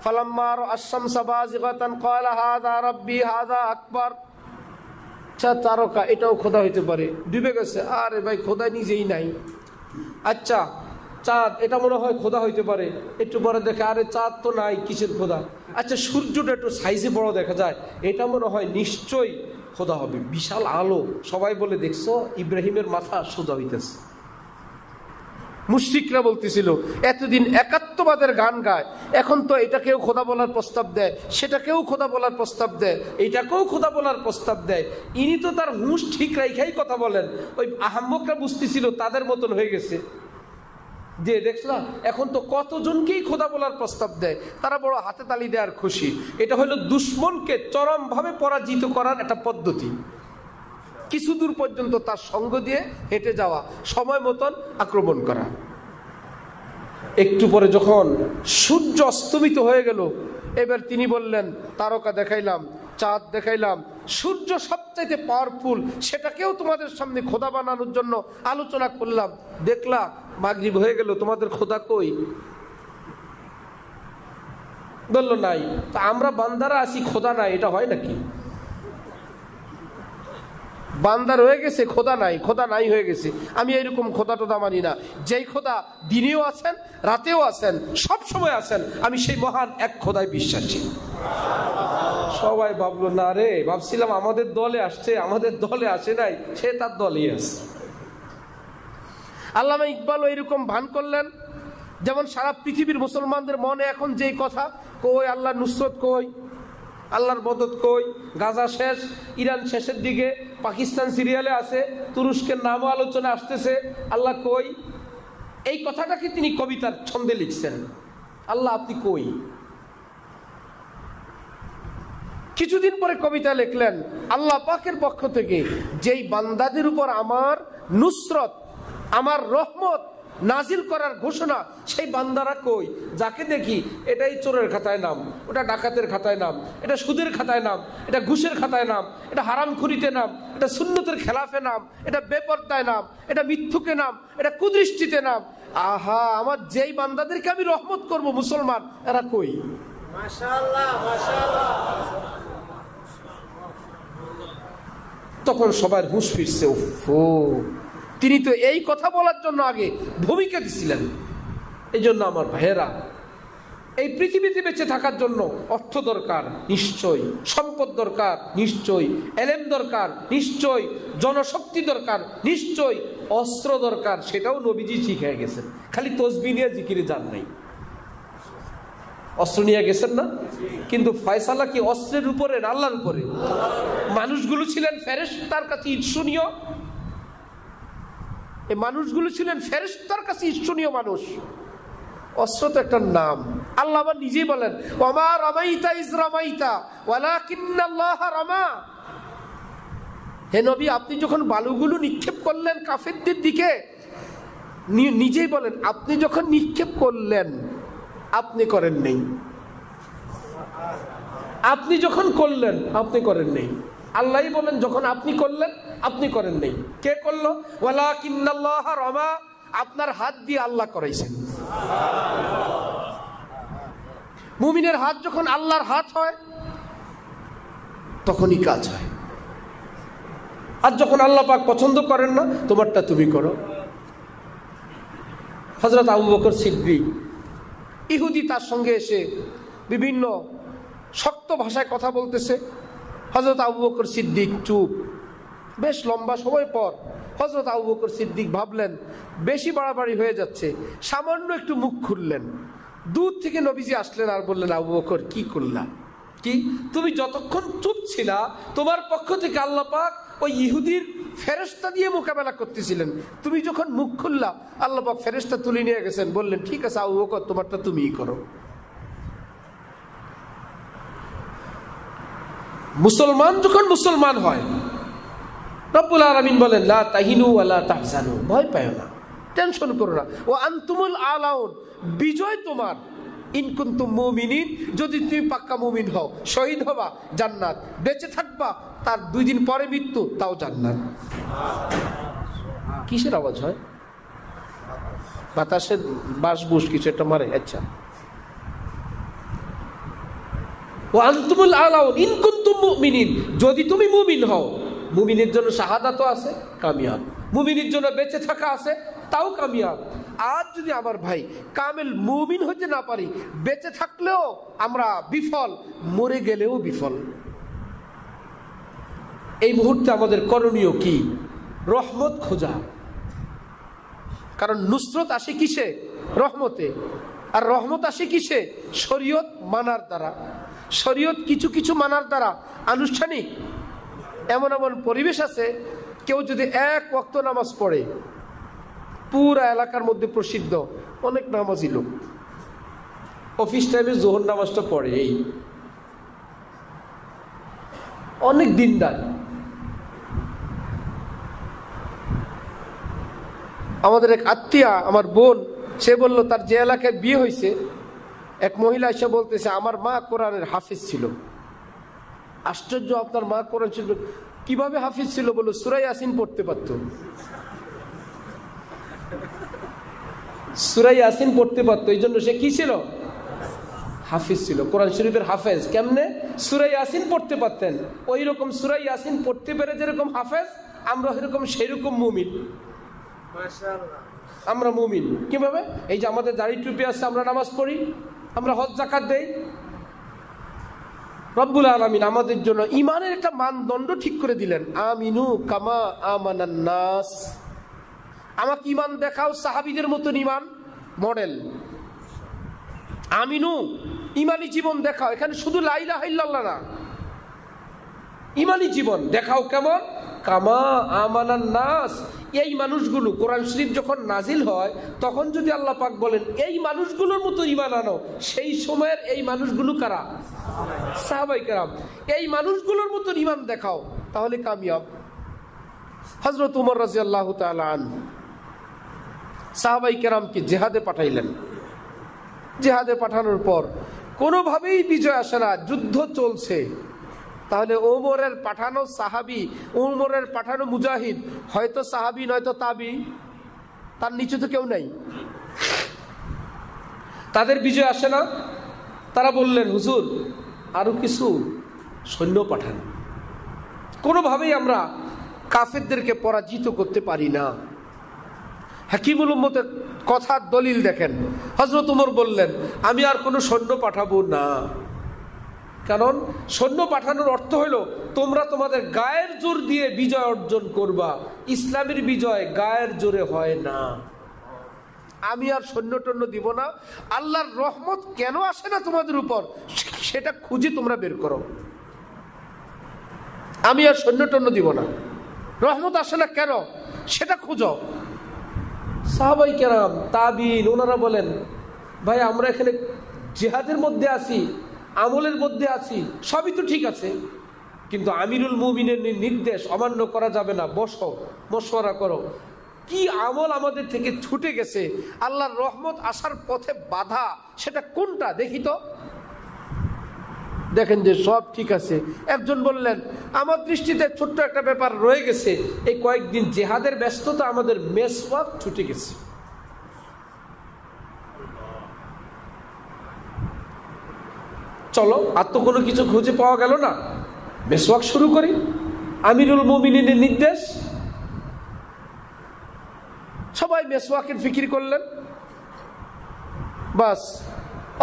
ফালাম্মা আশ-শামসা বাযিগাতান ক্বালা হাযা রাব্বি হাযা আকবার। আচ্ছা, তারকা এটাও খোদা হইতে পারে, ডুবে গেছে। আরে ভাই, খোদা নিজেই নাই। আচ্ছা, চাঁদ, এটা মনে হয় খোদা হইতে পারে। একটু পরে দেখে, আরে চাঁদ তো নাই, কিসের খোদা? আচ্ছা, সূর্যটা একটু সাইজে বড় দেখা যায়, এটা মনে হয় নিশ্চয়ই খোদা হবে, বিশাল আলো। সবাই বলে, দেখছো ইব্রাহিমের মাথা সোজা হইতেছে। মুশরিকরা বলতেছিল, এতদিন একাত্মবাদের গান গায়, এখন তো এটাকেও খোদা বলার প্রস্তাব দেয়, সেটাকেও খোদা বলার প্রস্তাব দেয়, এটাকেও খোদা বলার প্রস্তাব দেয়। ইনি তো তার হুঁশ ঠিক রাইখাই কথা বলেন। ওই আহাম্মকরা বুঝতেছিল তাদের মতন হয়ে গেছে, যে দেখলাম এখন তো কতজনকেই খোদা বলার প্রস্তাব দেয়, তারা বড় হাতে তালি দেয় আর খুশি। এটা হলো দুশ্মনকে চরমভাবে পরাজিত করার একটা পদ্ধতি। কিছু দূর পর্যন্ত তার সঙ্গ দিয়ে হেঁটে যাওয়া, সময় মতন আক্রমণ করা। একটু পরে যখন সূর্য অস্তমিত হয়ে গেল, এবার তিনি বললেন, তারকা দেখাইলাম, চাঁদ দেখাইলাম, সূর্য সবচাইতে পাওয়ারফুল, সেটাকেও তোমাদের সামনে খোদা বানানোর জন্য আলোচনা করলাম। দেখলা মাগরিব হয়ে গেল, তোমাদের খোদা কই? বললো নাই। তা আমরা বান্দারা আছি, খোদা নাই, এটা হয় নাকি? বান্দা রয়ে গেছে, খোদা নাই, খোদা নাই হয়ে গেছে। আমি এরকম খোদা টোদা মানি না। যেই খোদা দিনেও আছেন, রাতেও আছেন, সব সময় আছেন, আমি সেই মহান এক খোদায় বিশ্বাসী। সবাই ভাবলো না রে, ভাবছিলাম আমাদের দলে আসছে, আমাদের দলে আসে নাই, সে তার দলেই আছে। আল্লামা ইকবালও এরকম ভান করলেন। যেমন সারা পৃথিবীর মুসলমানদের মনে এখন যেই কথা, কই আল্লাহর নুসরত, কই আল্লাহর মদত, কই গাজা শেষ, ইরান শেষের দিকে, পাকিস্তান সিরিয়ালে আছে, তুরস্কের নামও আলোচনা আসতেছে, আল্লাহ কই। এই কথাটাকে তিনি কবিতার ছন্দে লিখছেন, আল্লাহ আপনি কই। কিছুদিন পরে কবিতা লিখলেন, আল্লাহ পাকের পক্ষ থেকে যেই বান্দাদের উপর আমার নুসরত, আমার রহমত নাজিল করার ঘোষণা, সেই বান্দারা কই? যাকে দেখি এটাই চোরের খাতায় নাম, ওটা ডাকাতের খাতায় নাম, এটা সুদের খাতায় নাম, এটা ঘুষের খাতায় নাম, এটা হারামখুরিতে নাম, এটা সুন্নতের খেলাফে নাম, এটা বেপরদায় নাম, এটা মিথ্যুকে নাম, এটা কুদৃষ্টিতে নাম। আহা, আমার যেই বান্দাদেরকে আমি রহমত করব মুসলমান, এরা কই? মাশাআল্লাহ, মাশাআল্লাহ। তখন সবার হুঁশ ফিরছে, ওফো, তিনি তো এই কথা বলার জন্য আগে ভূমিকা দিছিলেন। এই জন্য আমার ভাইয়েরা, এই পৃথিবীতে বেঁচে থাকার জন্য অর্থ দরকার নিশ্চয়ই, সম্পদ দরকার নিশ্চয়ই, এলেম দরকার নিশ্চয়ই, জনশক্তি দরকার নিশ্চয়ই, অস্ত্র দরকার, সেটাও নবীজি শিখিয়ে গেছেন। খালি তসবিহ নিয়ে জিকিরে যান নাই, অস্ত্র নিয়ে গেছেন না? কিন্তু ফয়সালা কি অস্ত্রের উপরে না আল্লাহর উপরে? মানুষগুলো ছিলেন ফেরেশতার কাছে ঈর্ষণীয়, এই মানুষগুলো ছিলেন ফেরেশতার কাছে ঈর্ষণীয় মানুষ। অস্ত্র তো একটা নাম। আল্লাহ আবার নিজেই বলেন, ওমা রামাইতা ইজ রামাইতা ওয়ালাকিন্নাল্লাহ রামা। হে নবী, আপনি যখন বালুগুলো নিক্ষেপ করলেন কাফেরদের দিকে, নিজেই বলেন আপনি যখন নিক্ষেপ করলেন, আপনি করেন নেই। আপনি যখন করলেন, আপনি করেন নেই। আল্লাহই বলেন যখন আপনি করলেন, আপনি করেন নেই। কে করলো? ওয়ালাকিন্নাল্লাহ রামা, আপনার হাত দিয়ে আল্লাহ করাইছেন। মুমিনের হাত যখন আল্লাহর হাত হয়, তখনই কাজ হয়। আর যখন আল্লাহ পাক পছন্দ করেন না, তোমারটা তুমি করো। হযরত আবু বকর সিদ্দিক, ইহুদি তার সঙ্গে এসে বিভিন্ন শক্ত ভাষায় কথা বলতেছে। হযরত আবু বকর সিদ্দিক চুপ। বেশ লম্বা সময় পর হযরত আবু বকর সিদ্দিক ভাবলেন বেশি বাড়াবাড়ি হয়ে যাচ্ছে, সামান্য একটু মুখ খুললেন। দূর থেকে নবীজি আসলেন আর বললেন, আবু বকর কি করলা? কি তুমি যতক্ষণ চুপ ছিলা, তোমার পক্ষ থেকে আল্লাহ পাক ওই ইহুদির ফেরেশতা দিয়ে মোকাবেলা করতেছিলেন। তুমি যখন মুখ খুললা, আল্লাহ পাক ফেরেশতা তুলে নিয়ে গেছেন, বললেন ঠিক আছে আবু বকর, তোমারটা তুমিই করো। মুসলমান যখন মুসলমান হয়, রব্বুল আলামিন বলেন লা তাহিনু ওয়া লা তাহজানু, ভয় পায়ো না, টেনশন করো না। ও আনতুমুল আলাউন, বিজয় তোমার। ইন কুনতুম মুমিনিন, যদি তুমি পাক্কা মুমিন হও, শহীদ হবা জান্নাত, বেঁচে থাকবা তার 2 দিন পরে মৃত্যু, তাও জান্নাত। কিসের আওয়াজ হয়? বাতাসের বাসবুস কিছু একটা মারে। আচ্ছা, ও আনতুমুল আলাউন ইন কুনতুম মুমিনিন, যদি তুমি মুমিন হও। মুমিনের জন্য শাহাদাতও আছে, কামিয়াব। মুমিনের জন্য বেঁচে থাকা আছে, তাও কামিয়াব। আজ যদি আমার ভাই কামেল মুমিন হতে না পারি, বেঁচে থাকলেও আমরা বিফল, মরে গেলেও বিফল। এই মুহূর্তে আমাদের করণীয় কি? রহমত খোঁজা। কারণ নুসরত আসে কিসে? রহমতে। আর রহমত আসে কিসে? শরীয়ত মানার দ্বারা। শরীয়ত কিছু কিছু মানার দ্বারা আনুষ্ঠানিক। এমন এমন পরিবেশ আছে, কেউ যদি 1 ওয়াক্ত নামাজ পড়ে, পুরা এলাকার মধ্যে প্রসিদ্ধ, অনেক নামাজি লোক অফিস টাইমে জোহর নামাজটা পড়ে, এই অনেক দিনদার। আমাদের এক আত্মীয়া, আমার বোন, সে বলল তার যে এলাকায় বিয়ে হয়েছে, এক মহিলা এসে বলতেছে আমার মা কোরআনের হাফিজ ছিল। আশ্চর্য, আপনার মা কোরআন ছিল? কিভাবে হাফিজ ছিল? বলল সূরা ইয়াসিন পড়তে পারত। সূরা ইয়াসিন পড়তে পারতো, এই জন্য সে কি ছিল? হাফিজ ছিল, কোরআন শরীফের হাফেজ। কেমনে? সূরা ইয়াসিন পড়তে পারতেন। ওই রকম সূরা ইয়াসিন পড়তে পেরে যেরকম হাফেজ, আমরা এরকম সেরকম মুমিন। আমরা মুমিন কিভাবে? এই যে আমাদের দাড়ি টুপি আছে, আমরা নামাজ পড়ি, আমরা হজ যাকাত দেই। রব্বুল আলামিন আমাদের জন্য ইমানের একটা মানদণ্ড ঠিক করে দিলেন, আমিনু কামা আমানান নাস। আমাকে ইমান দেখাও সাহাবীদের মতন ইমান মডেল। আমিনু ইমানি জীবন দেখাও। এখানে শুধু লা ইলাহা ইল্লাল্লাহ না, ইমানি জীবন দেখাও কেমন? কামা আমানান নাস। এই মানুষগুলো, কোরআন শরীফ যখন নাজিল হয় তখন যদি আল্লাহ পাক বলেন এই মানুষগুলোর মতো ইমান আনো, সেই সময়ের এই মানুষগুলো কারা? সাহাবায়ে কেরাম। এই মানুষগুলোর মতো ইমান দেখাও, তাহলে কামিয়াব। হযরত ওমর রাদিয়াল্লাহু তাআলা আনহু সাহাবায়ে কেরামকে জিহাদে পাঠাইলেন। জিহাদে পাঠানোর পর কোনোভাবেই বিজয় আসে না, যুদ্ধ চলছে। তাহলে ওমরের পাঠানো সাহাবি, ওমরের পাঠানো মুজাহিদ হয়তো সাহাবি নয়তো তাবি, তার নিচে তো কেউ নাই। তাদের বিজয় আসে না। তারা বললেন, হুজুর আরো কিছু সৈন্য পাঠান, কোনোভাবেই আমরা কাফেরদেরকে পরাজিত করতে পারি না। হাকিমুল উম্মতের কথার দলিল দেখেন। হযরত ওমর বললেন, আমি আর কোনো সৈন্য পাঠাবো না। কারণ সৈন্য পাঠানোর অর্থ হলো তোমরা তোমাদের গায়ের জোর দিয়ে বিজয় অর্জন করবা। ইসলামের বিজয় গায়ের জোরে হয় না। আমি আর সৈন্য টন্য দিব না। আল্লাহর রহমত কেন আসে না তোমাদের উপর সেটা খুঁজে তোমরা বের করো। আমি আর সৈন্য টন্য দিব না। রহমত আসে না কেন সেটা খুঁজো। সাহাবায়ে কেরাম, তাবিঈন, ওনারা বলেন, ভাই আমরা এখানে জিহাদের মধ্যে আছি, আমলের মধ্যে আছি, সবই তো ঠিক আছে, কিন্তু আমিরুল মুমিনের নির্দেশ অমান্য করা যাবে না। বসো, মশওয়ারা করো, কি আমল আমাদের থেকে ছুটে গেছে, আল্লাহর রহমত আসার পথে বাধা, সেটা কোনটা দেখি তো। দেখেন যে সব ঠিক আছে। একজন বললেন, আমার দৃষ্টিতে ছোট্ট একটা ব্যাপার রয়ে গেছে, এই কয়েকদিন জিহাদের ব্যস্ততা আমাদের মেসওয়াক ছুটে গেছে। চলো, আর তো কোনো কিছু খুঁজে পাওয়া গেল না, মেসওয়াক শুরু করি। আমিরুল মুমিনিনের নির্দেশ। সবাই মেসওয়াকের ফিকির করলেন। বাস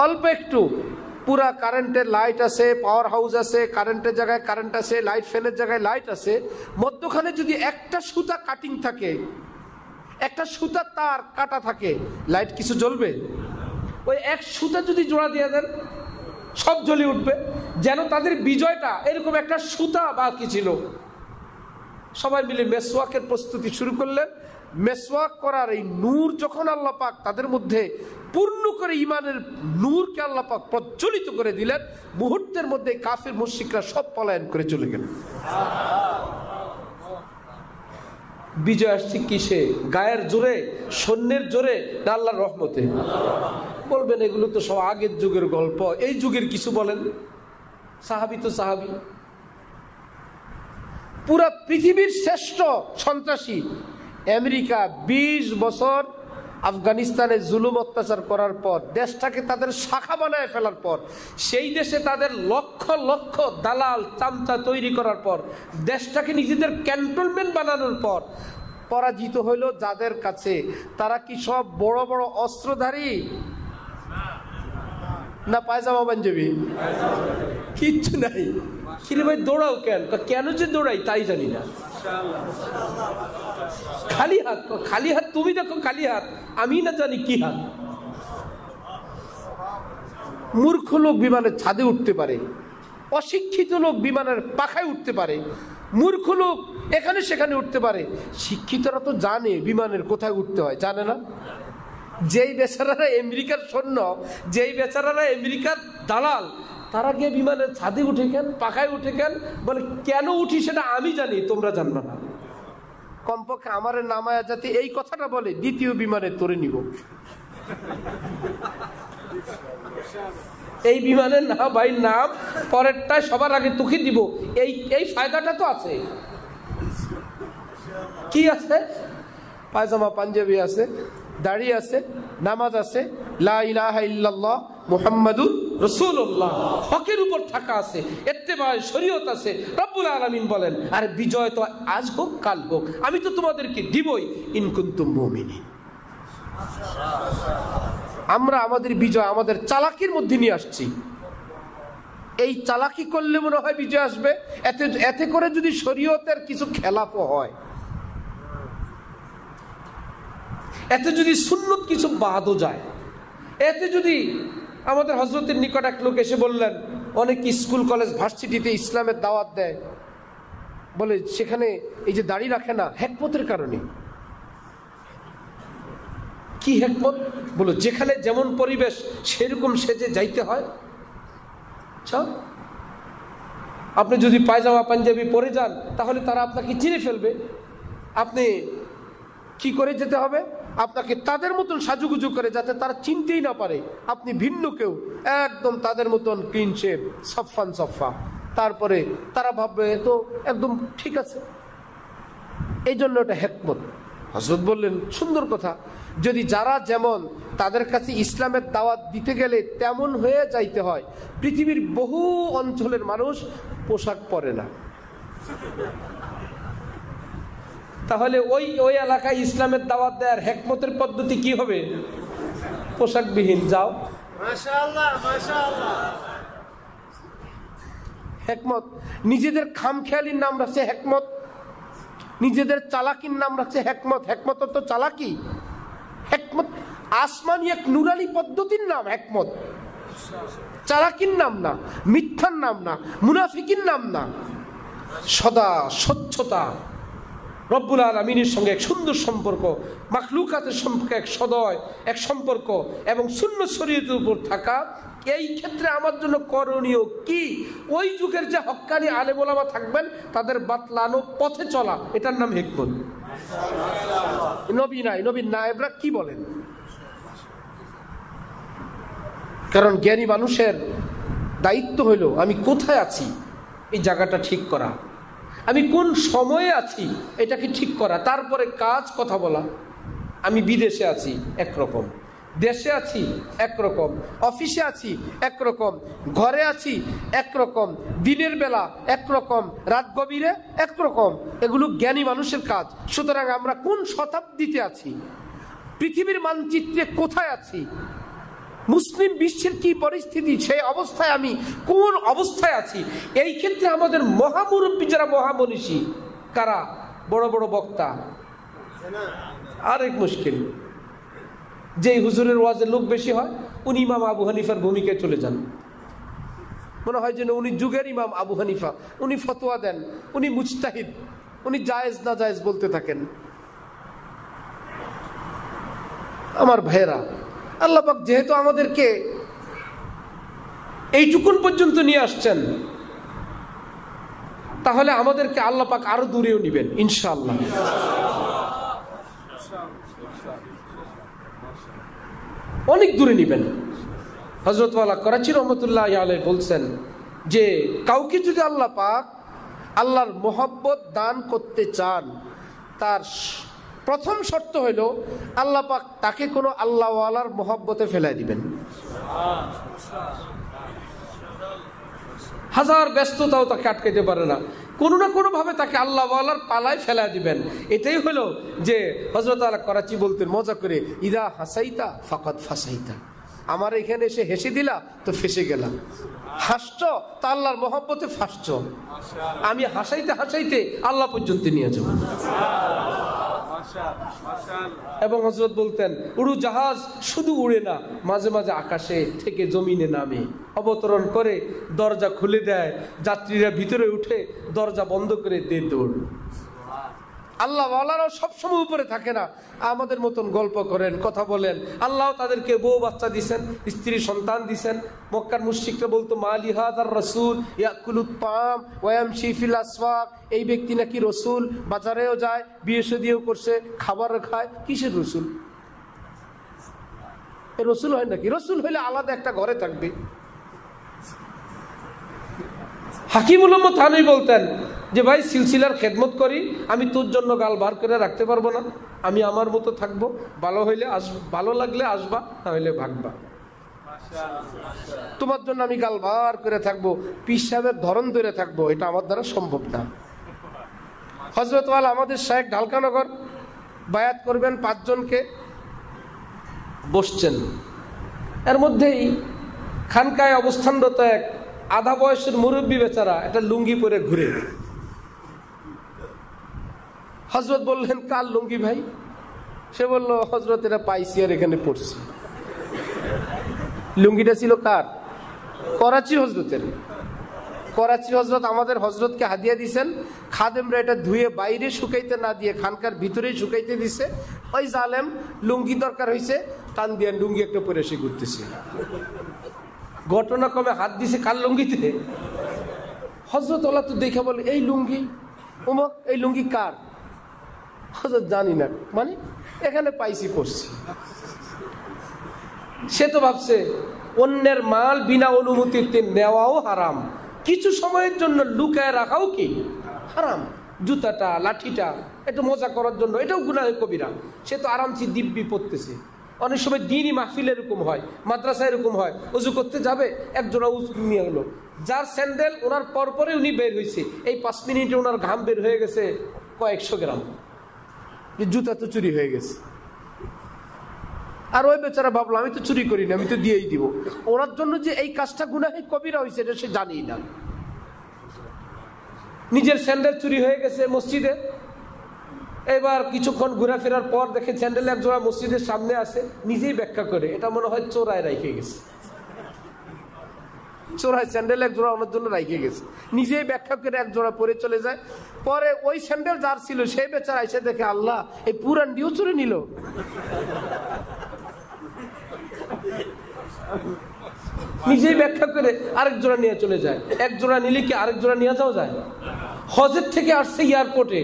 অল্প একটু, পুরা কারেন্টের লাইট আছে, পাওয়ার হাউস আছে, কারেন্টের জায়গায় কারেন্ট আছে, লাইট ফ্যানের জায়গায় লাইট আছে, মধ্যখানে যদি একটা সুতা কাটিং থাকে, একটা সুতা তার কাটা থাকে, লাইট কিছু জ্বলবে? ওই এক সুতা যদি জোড়া দিয়ে দেন সব জ্বলে উঠবে। যেন তাদের বিজয়টা এরকম একটা সুতা বাকি ছিল। সবাই মিলে মেসওয়াকের প্রস্তুতি শুরু করলেন। মেসওয়াক করার এই নূর যখন আল্লাহ পাক তাদের মধ্যে পূর্ণ করে, ইমানের নূরকে আল্লাহ পাক প্রজ্বলিত করে দিলেন, মুহূর্তের মধ্যে কাফির মুশরিকরা সব পলায়ন করে চলে গেল। বিজয় আসছে কিসে? গায়ের জোরে, সৈন্যের জোরে না আল্লাহর রহমতে? বলবেন এগুলো তো সব আগের যুগের গল্প, এই যুগের কিছু বলেন। সাহাবী তো সাহাবী। পুরা পৃথিবীর শ্রেষ্ঠ সন্ত্রাসী আমেরিকা 20 বছর আফগানিস্তানে জুলুম অত্যাচার করার পর, দেশটাকে তাদের শাখা বানায় ফেলার পর, সেই দেশে তাদের লক্ষ লক্ষ দালাল চামচা তৈরি করার পর, দেশটাকে নিজেদের ক্যান্টনমেন্ট বানানোর পর পরাজিত হইল যাদের কাছে, তারা কি সব বড় বড় অস্ত্রধারী না পায়জামা পাঞ্জাবি? কিচ্ছু নাই। কিরে ভাই দৌড়াও কেন? কেন যে দৌড়াই তাই জানি না। খালি হাত, খালি হাত তুমি দেখো খালি হাত, আমি না জানি কি হাত। মূর্খ লোক বিমানের ছাদে উঠতে পারে, অশিক্ষিত লোক বিমানের পাখায় উঠতে পারে, মূর্খ লোক এখানে সেখানে উঠতে পারে। শিক্ষিতরা তো জানে বিমানের কোথায় উঠতে হয়, জানে না? যেই বেচারারা আমেরিকার সৈন্য, যেই বেচারারা আমেরিকার দালাল, তারা গিয়ে বিমানের ছাদে উঠে কেন, পাখায় উঠে কেন? বলে কেন উঠি সেটা আমি জানি, তোমরা জানবে না। কমপক্ষে আমার নামায়া যাতে এই কথাটা বলে, দ্বিতীয় বিমানে তোরে নিব। এই বিমানের না ভাই নাম, পরেরটায় সবার আগে তোকে দিব, এই ফায়দাটা তো আছে। কি আছে? পায়জামা পাঞ্জাবি আছে, দাড়ি আছে, নামাজ আছে, লা ইলাহা ইল্লাল্লাহ মুহাম্মাদুর রাসূলুল্লাহ, হকের উপর থাকা আছে, ইত্তেবায়ে শরীয়ত আছে। রব্বুল আলামিন বলেন, আর বিজয় তো আজ হোক কাল হোক, আমি তো তোমাদেরকে দিবই, ইন কুনতুম মুমিনিন। আমরা আমাদের বিজয় আমাদের চালাকির মধ্যে নিয়ে আসছি। এই চালাকি করলে মনে হয় বিজয় আসবে। এতে করে যদি শরীয়তের কিছু খেলাফ হয়, এতে যদি সুন্নত কিছু বাদও যায়, এতে যদি আমাদের হযরতের নিকট এক লোক এসে বললেন, অনেক স্কুল কলেজ ভার্সিটিতে ইসলামের দাওয়াত দেয়, বলে সেখানে এই যে দাড়ি রাখে না, হিকমতের কারণে। কি হিকমত? বলো, যেখানে যেমন পরিবেশ সেরকম সেজে যাইতে হয়। আপনি যদি পায়জামা পাঞ্জাবি পরে যান, তাহলে তারা আপনাকে চিনে ফেলবে। আপনি কি করে যেতে হবে? আপনাকে তাদের মতন সাজুগুজু করে, যাতে তারা চিনতেই না পারে আপনি ভিন্ন কেউ, একদম তাদের মতন ক্লিন শেভ, সফান সফা। তারপরে তারা ভাববে তো একদম ঠিক আছে। এই জন্য এটা হিকমত। হযরত বললেন, সুন্দর কথা, যদি যারা যেমন, তাদের কাছে ইসলামের দাওয়াত দিতে গেলে তেমন হয়ে যাইতে হয়। পৃথিবীর বহু অঞ্চলের মানুষ পোশাক পরে না, তাহলে ওই এলাকায় ইসলামের দাওয়াত দেওয়ার হিকমতের পদ্ধতি কি হবে? পোশাকবিহীন যাও। মাশাআল্লাহ, মাশাআল্লাহ। হিকমত। নিজেদের খামখেয়ালির নাম রাখছে হিকমত, নিজেদের চালাকির নাম রাখছে হিকমত। হিকমত তো চালাকি। হিকমত আসমানি এক নুরানি পদ্ধতির নাম হিকমত, চালাকির নাম না, মিথ্যার নাম না, মুনাফিকির নাম না। সদা স্বচ্ছতা, রব্বুল আলামিনের সঙ্গে এক সুন্দর সম্পর্ক, মাখলুকাতের সম্পর্কে এক সদয় এক সম্পর্ক, এবং সুন্নাত শরীয়তের উপর থাকা। এই ক্ষেত্রে আমার জন্য করণীয় কি? ওই যুগের যে হক্কানি আলেম ওলামা থাকবেন, তাদের বাতলানো পথে চলা, এটার নাম হিকমত। নবী নাই, নবীর নায়েবরা কি বলেন? কারণ জ্ঞানী মানুষের দায়িত্ব হইল, আমি কোথায় আছি এই জায়গাটা ঠিক করা, আমি কোন সময়ে আছি এটাকে ঠিক করা, তারপরে কাজ কথা বলা। আমি বিদেশে আছি একরকম, দেশে আছি একরকম, অফিসে আছি একরকম, ঘরে আছি একরকম, দিনের বেলা একরকম, রাত গভীরে একরকম। এগুলো জ্ঞানী মানুষের কাজ। সুতরাং আমরা কোন শতাব্দীতে আছি, পৃথিবীর মানচিত্রে কোথায় আছি, মুসলিম বিশ্বের কি পরিস্থিতি, সেই অবস্থায় আমি কোন অবস্থায় আছি, এই ক্ষেত্রে আমাদের মহামুরব্বী যারা মহামনীষী, কারা? বড় বড় বক্তা। আরেক মুশকিল, যে হুজুরের ওয়াজে লোক বেশি হয়, উনি ইমাম আবু হানিফার ভূমিকায় চলে যান। মনে হয় যেন উনি যুগের ইমাম আবু হানিফা, উনি ফতোয়া দেন, উনি মুজতাহিদ, উনি জায়েজ না জায়েজ বলতে থাকেন। আমার ভাইয়েরা, আল্লাহ পাক যেহেতু আমাদেরকে এইটুকুন পর্যন্ত নিয়ে আসছেন, তাহলে আমাদেরকে আল্লাহ পাক আরো দূরেও নিবেন ইনশাআল্লাহ। অনেক দূরে নিবেন। হযরত ওয়ালা করাচি রহমতুল্লাহ আলাইহি বলছেন যে কাউকে যদি আল্লাহ পাক আল্লাহর মোহাব্বত দান করতে চান, তার প্রথম শর্ত হইল আল্লাহ পাক তাকে কোনো আল্লাহওয়ালার মোহাব্বতে ফেলাই দিবেন। হাজার ব্যস্ততাও তাকে আটকাইতে পারে না, কোনো না কোনো ভাবে তাকে আল্লাহওয়ালার পালায় ফেলাই দিবেন। এটাই হলো যে হযরত আলা করাচি বলতেন মজা করে, ইদা হাসাইতা ফাকাদ ফাসাইতা, আমার এখানে এসে হেসে দিলা তো ফেসে গেলাম, হাসছ তা আল্লাহর মহব্বতে ফাঁসছ, আমি হাসাইতে হাসাইতে আল্লাহ পর্যন্ত নিয়ে যাব। এবং হযরত বলতেন, উড়ু জাহাজ শুধু উড়ে না, মাঝে মাঝে আকাশে থেকে জমিনে নামে, অবতরণ করে দরজা খুলে দেয়, যাত্রীরা ভিতরে উঠে দরজা বন্ধ করে দিয়ে দৌড়। আল্লাহ ওয়ালারাও সবসময় উপরে থাকে না, আমাদের মতন গল্প করেন, কথা বলেন। আল্লাহ তাদেরকে বউ বাচ্চা দিছেন, স্ত্রী সন্তান দিছেন। মক্কার মুশরিকরা বলতো, মালি হাযার রাসূল ইয়াকুলুত তাআম ওয়া ইয়ামশি ফিল আসওয়াক, এই ব্যক্তি নাকি রসুল, বাজারেও যায়, বিয়ে শাদিও করছে, খাবারও খায়, কিসের রসুল? এ রসুল হয় নাকি? রসুল হইলে আলাদা একটা ঘরে থাকবে। হাকিমুল উম্মত থানভী বলতেন যে ভাই, সিলসিলার খেদমত করি, আমি তোর জন্য গাল বার করে রাখতে পারবো না, আমি আমার মতো থাকবো, ভালো হইলে আসবো, ভালো লাগলে আসবা, না হইলে ভাগবা। তোমার জন্য আমি গাল বার করে থাকবো, পীর সাহেবের ধরন ধরে থাকবো, এটা আমার দ্বারা সম্ভব না। হযরত ওয়ালা আমাদের শায়েখ ঢালকানগর বায়াত করবেন 5 জনকে, বসছেন। এর মধ্যেই খানকায় অবস্থানরত এক আধা বয়সের মুরব্বী বেচারা একটা লুঙ্গি পরে ঘুরে। হযরত বললেন, কার লুঙ্গি ভাই? সে বলল, হযরত এটা পাইছি আর এখানে পড়ছি। লুঙ্গিটা ছিল কার? করাচির হযরতের। করাচির হযরত আমাদের হযরতকে হাদিয়া দিয়েছেন। খাদেমরা এটা ধুয়ে বাইরে শুকাইতে না দিয়ে খানকার ভিতরেই শুকাইতে দিছে। ওই জালেম লুঙ্গি দরকার হয়েছে, টান দিয়ে লুঙ্গি একটা পরে এসে ঘুরতেছে। ঘটনা কমে হাত দিছে কার লুঙ্গিতে? হযরত ওলা তো দেখে বলে, এই লুঙ্গি অমুক, এই লুঙ্গি কার? হযরত জানি না, মানে এখানে পাইছি পড়ছি। সে তো ভাবছে অন্যের মাল বিনা অনুমতিতে নেওয়াও হারাম, কিছু সময়ের জন্য লুকায় রাখাও কি হারাম। জুতাটা লাঠিটা একটু মজা করার জন্য এটাও গুনাহ কবিরা। সে তো আরামসে দিব্যি পড়তেছে। অনেক সময় দিনই মাহফিল এরকম হয়, মাদ্রাসায় এরকম হয়, উজু করতে যাবে একজোড়া উজু নিয়ে গেল, যার স্যান্ডেল ওনার পরপরে উনি বের হয়েছে, এই 5 মিনিটে ওনার ঘাম বের হয়ে গেছে কয়েকশো গ্রাম, জুতা তো চুরি হয়ে গেছে। আর ওই বেচারা ভাবলো, আমি তো চুরি করি না, আমি তো দিয়েই দিব। ওনার জন্য যে এই কাজটা গুনাহে কবিরা হয়েছে এটা সে জানেই না। নিজের স্যান্ডেল চুরি হয়ে গেছে মসজিদে, এবার কিছুক্ষণ ঘোরাফেরার পর দেখে স্যান্ডেল এক জোড়া মসজিদের সামনে আছে, নিজেই ব্যাখ্যা করে এটা মনে হয় চোরায় রাইখে গেছে। চোরাই স্যান্ডেল এক জোড়া ওনার জন্য রাইখে গেছে, নিজেই ব্যাখ্যা করে এক জোড়া পরে চলে যায়। পরে ওই স্যান্ডেল যার ছিল সেই বেচারা এসে দেখে, আল্লাহ এই পুরান ডিও চুরি নিল। নিজেই ব্যাখ্যা করে আরেক জোড়া নিয়ে চলে যায়। এক জোড়া নিলে কি আরেক জোড়া নিয়ে যাওয়া যায়? হজের থেকে আসছে এয়ারপোর্টে,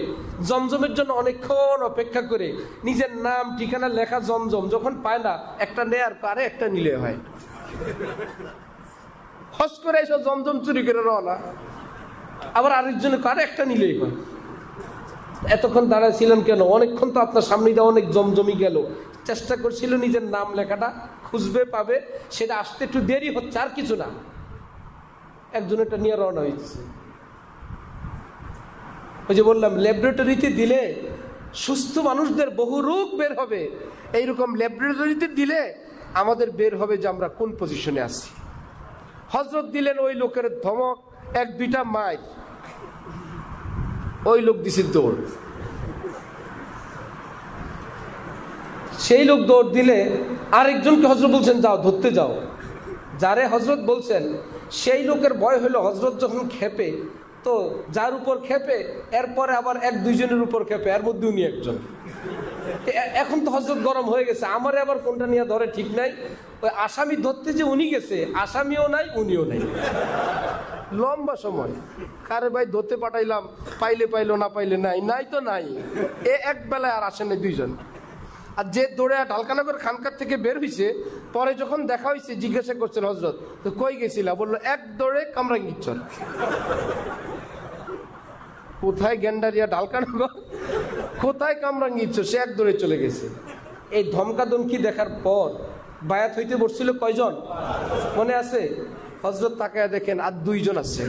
জমজমের জন্য অনেকক্ষণ অপেক্ষা করে নিজের নাম ঠিকানা লেখা জমজম যখন পায় না, একটা নেয়ার পারে একটা নিলে হয়। হজ করে এসে জমজম চুরি করে রওনা, আবার আরেকজনের কারে একটা নিলেই হয়। এতক্ষণ দাঁড়ায় ছিলেন কেন? অনেকক্ষণ তো আপনার সামনে দিয়ে অনেক জমজমি গেল, চেষ্টা করছিল নিজের নাম লেখাটা খুঁজবে পাবে, সেটা আসতে একটু দেরি হচ্ছে, আর কিছু না। একজন এটা নিয়ে রওনা হয়েছে। ওই যে বললাম, ল্যাবরেটরিতে দিলে সুস্থ মানুষদের বহু রোগ বের হবে, এইরকম ল্যাবরেটরিতে দিলে আমাদের বের হবে যে আমরা কোন পজিশনে আছি। হযরত দিলেন ওই লোকের ধমক, 1-2টা মাইর, ওই লোক দিছে দৌড়। সেই লোক দৌড় দিলে আরেকজনকে হযরত বলছেন, যাও ধরতে যাও। যারে হযরত বলছেন সেই লোকের ভয় হলো, হযরত যখন খেপে তো যার উপর খেপে এরপরে আবার 1-2 জনের উপর খেপে, এর মধ্যে উনি একজন। এখন তো হযরত গরম হয়ে গেছে, আমারে আবার কোনটা নিয়ে ধরে ঠিক নাই। ওই আসামি ধরতে যে উনি গেছে, আসামিও নাই উনিও নাই, লম্বা সময়। কারে ভাই ধরতে পাঠাইলাম, পাইলে পাইলো, না পাইলে নাই, নাই তো নাই। এক বেলায় আর আসেন না 2 জন। আর যে দৌড়ে ঢালকানগর খানকার থেকে বের হয়েছে, পরে যখন দেখা হয়েছে জিজ্ঞাসা করছেন, হযরত তো কই গেছিলা? বললো, এক দৌড়ে কামরাঙ্গীরচর। কোথায় গেন্ডারিয়া ঢালকানগর, কোথায় কামরাঙ্গীরচর, সে এক দৌড়ে চলে গেছে। এই ধমকাধমকি দেখার পর বায়াত হইতে বসছিল কয়জন মনে আছে? হযরত তাকায় দেখেন আর 2 জন আছে।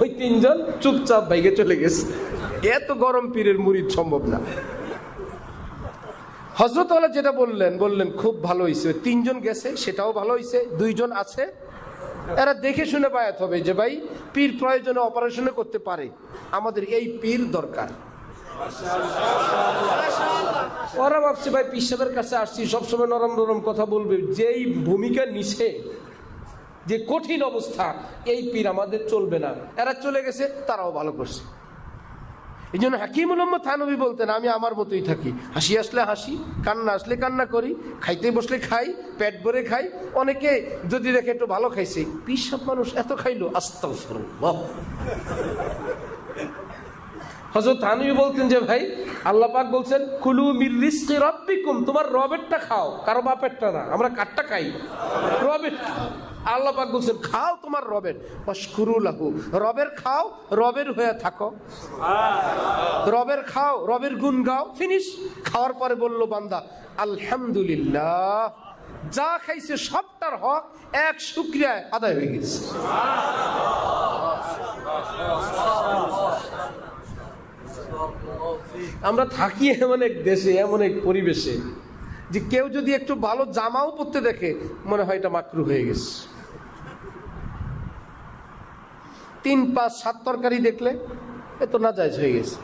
ওই 3 জন চুপচাপ ভাইগে চলে গেছে। এত গরম পীরের মুরিদ সম্ভব না। হযরত ওয়ালা যেটা বললেন খুব ভালো হয়েছে। 3 জন গেছে, সেটাও ভালো হয়েছে। 2 জন আছে, এরা দেখে শুনে বায়াত হবে যে ভাই পীর প্রয়োজনে অপারেশনে করতে পারে, আমাদের এই পীর দরকার। ওরা ভাবছে ভাই পীর সাহেবের কাছে আসছি, সবসময় নরম নরম কথা বলবে, যেই ভূমিকা নিছে, যে কঠিন অবস্থা, এই পীর আমাদের চলবে না। এরা চলে গেছে, তারাও ভালো করছে। এই জন্য হাকিমুল উম্মত থানভী বলতেন, আমি আমার মতোই থাকি, হাসি আসলে হাসি, কান্না আসলে কান্না করি, খাইতে বসলে খাই, পেট ভরে খাই। অনেকে যদি দেখে একটু ভালো খাইছে, পীর সাহেব মানুষ এত খাইলো, আস্তাগফিরুল্লাহ। হযরত হানিফ বলতেন যে ভাই আল্লাহ পাক বলছেন কুলু মির রিজকি রাব্বিকুম, তোমার রবেরটা খাও, কারো বাপেরটা না। আমরা কারটা খাই? রবেরটা। আল্লাহ পাক বলছেন খাও তোমার রবের, ওয়াশকুরু লাহু, রবের খাও, রবের হয়ে থাকো, রবের খাও, রবের গুণ গাও, ফিনিশ। খাওয়ার পরে বলল বান্দা আলহামদুলিল্লাহ, যা খাইছে সবটার হক এক শুকরিয়ায় আদায় হয়ে গেছে। আমরা থাকি এমন এক দেশে, এমন এক পরিবেশে যে কেউ যদি একটু ভালো জামাও পরতে দেখে মনে হয় এটা মাকরু হয়ে গেছে। 3, 5, 7 তরকারি দেখলে এ তো নাজায়েজ হয়ে গেছে।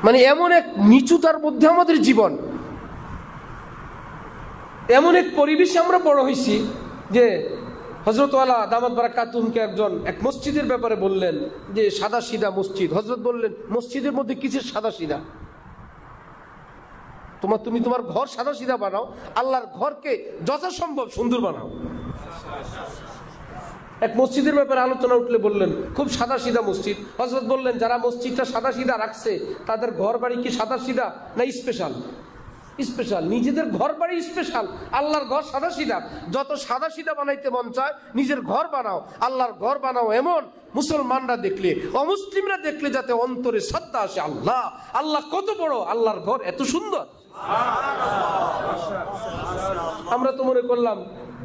মানে এমন এক নিচুতার মধ্যে আমাদের জীবন, এমন এক পরিবেশে আমরা বড় হয়েছি যে হযরত ওয়ালা দামাত বারাকাতুহুমকে একজন এক মসজিদের ব্যাপারে বললেন যে সাদা সিধা মসজিদ। হযরত বললেন মসজিদের মধ্যে কিসের সাদা সিধা? তুমি তোমার ঘর সাদা সিধা বানাও, আল্লাহর ঘরকে যথাসম্ভব সুন্দর বানাও। এক মসজিদের ব্যাপারে আলোচনা উঠলে বললেন খুব সাদা সিধা মসজিদ। হযরত বললেন যারা মসজিদটা সাদা সিধা রাখছে তাদের ঘর বাড়ি কি সাদা সিধা না স্পেশাল? স্পেশাল। নিজেদের ঘর বাড়ি স্পেশাল, আল্লাহর ঘর সাদা সিধা। যত সাদা সিধা বানাইতে মন চায় নিজের ঘর বানাও, আল্লাহর ঘর বানাও এমন মুসলমানরা দেখলে, অমুসলিমরা দেখলে যাতে অন্তরে শ্রদ্ধা আসে, আল্লাহ আল্লাহ কত বড়, আল্লাহর ঘর এত সুন্দর। আমরা তো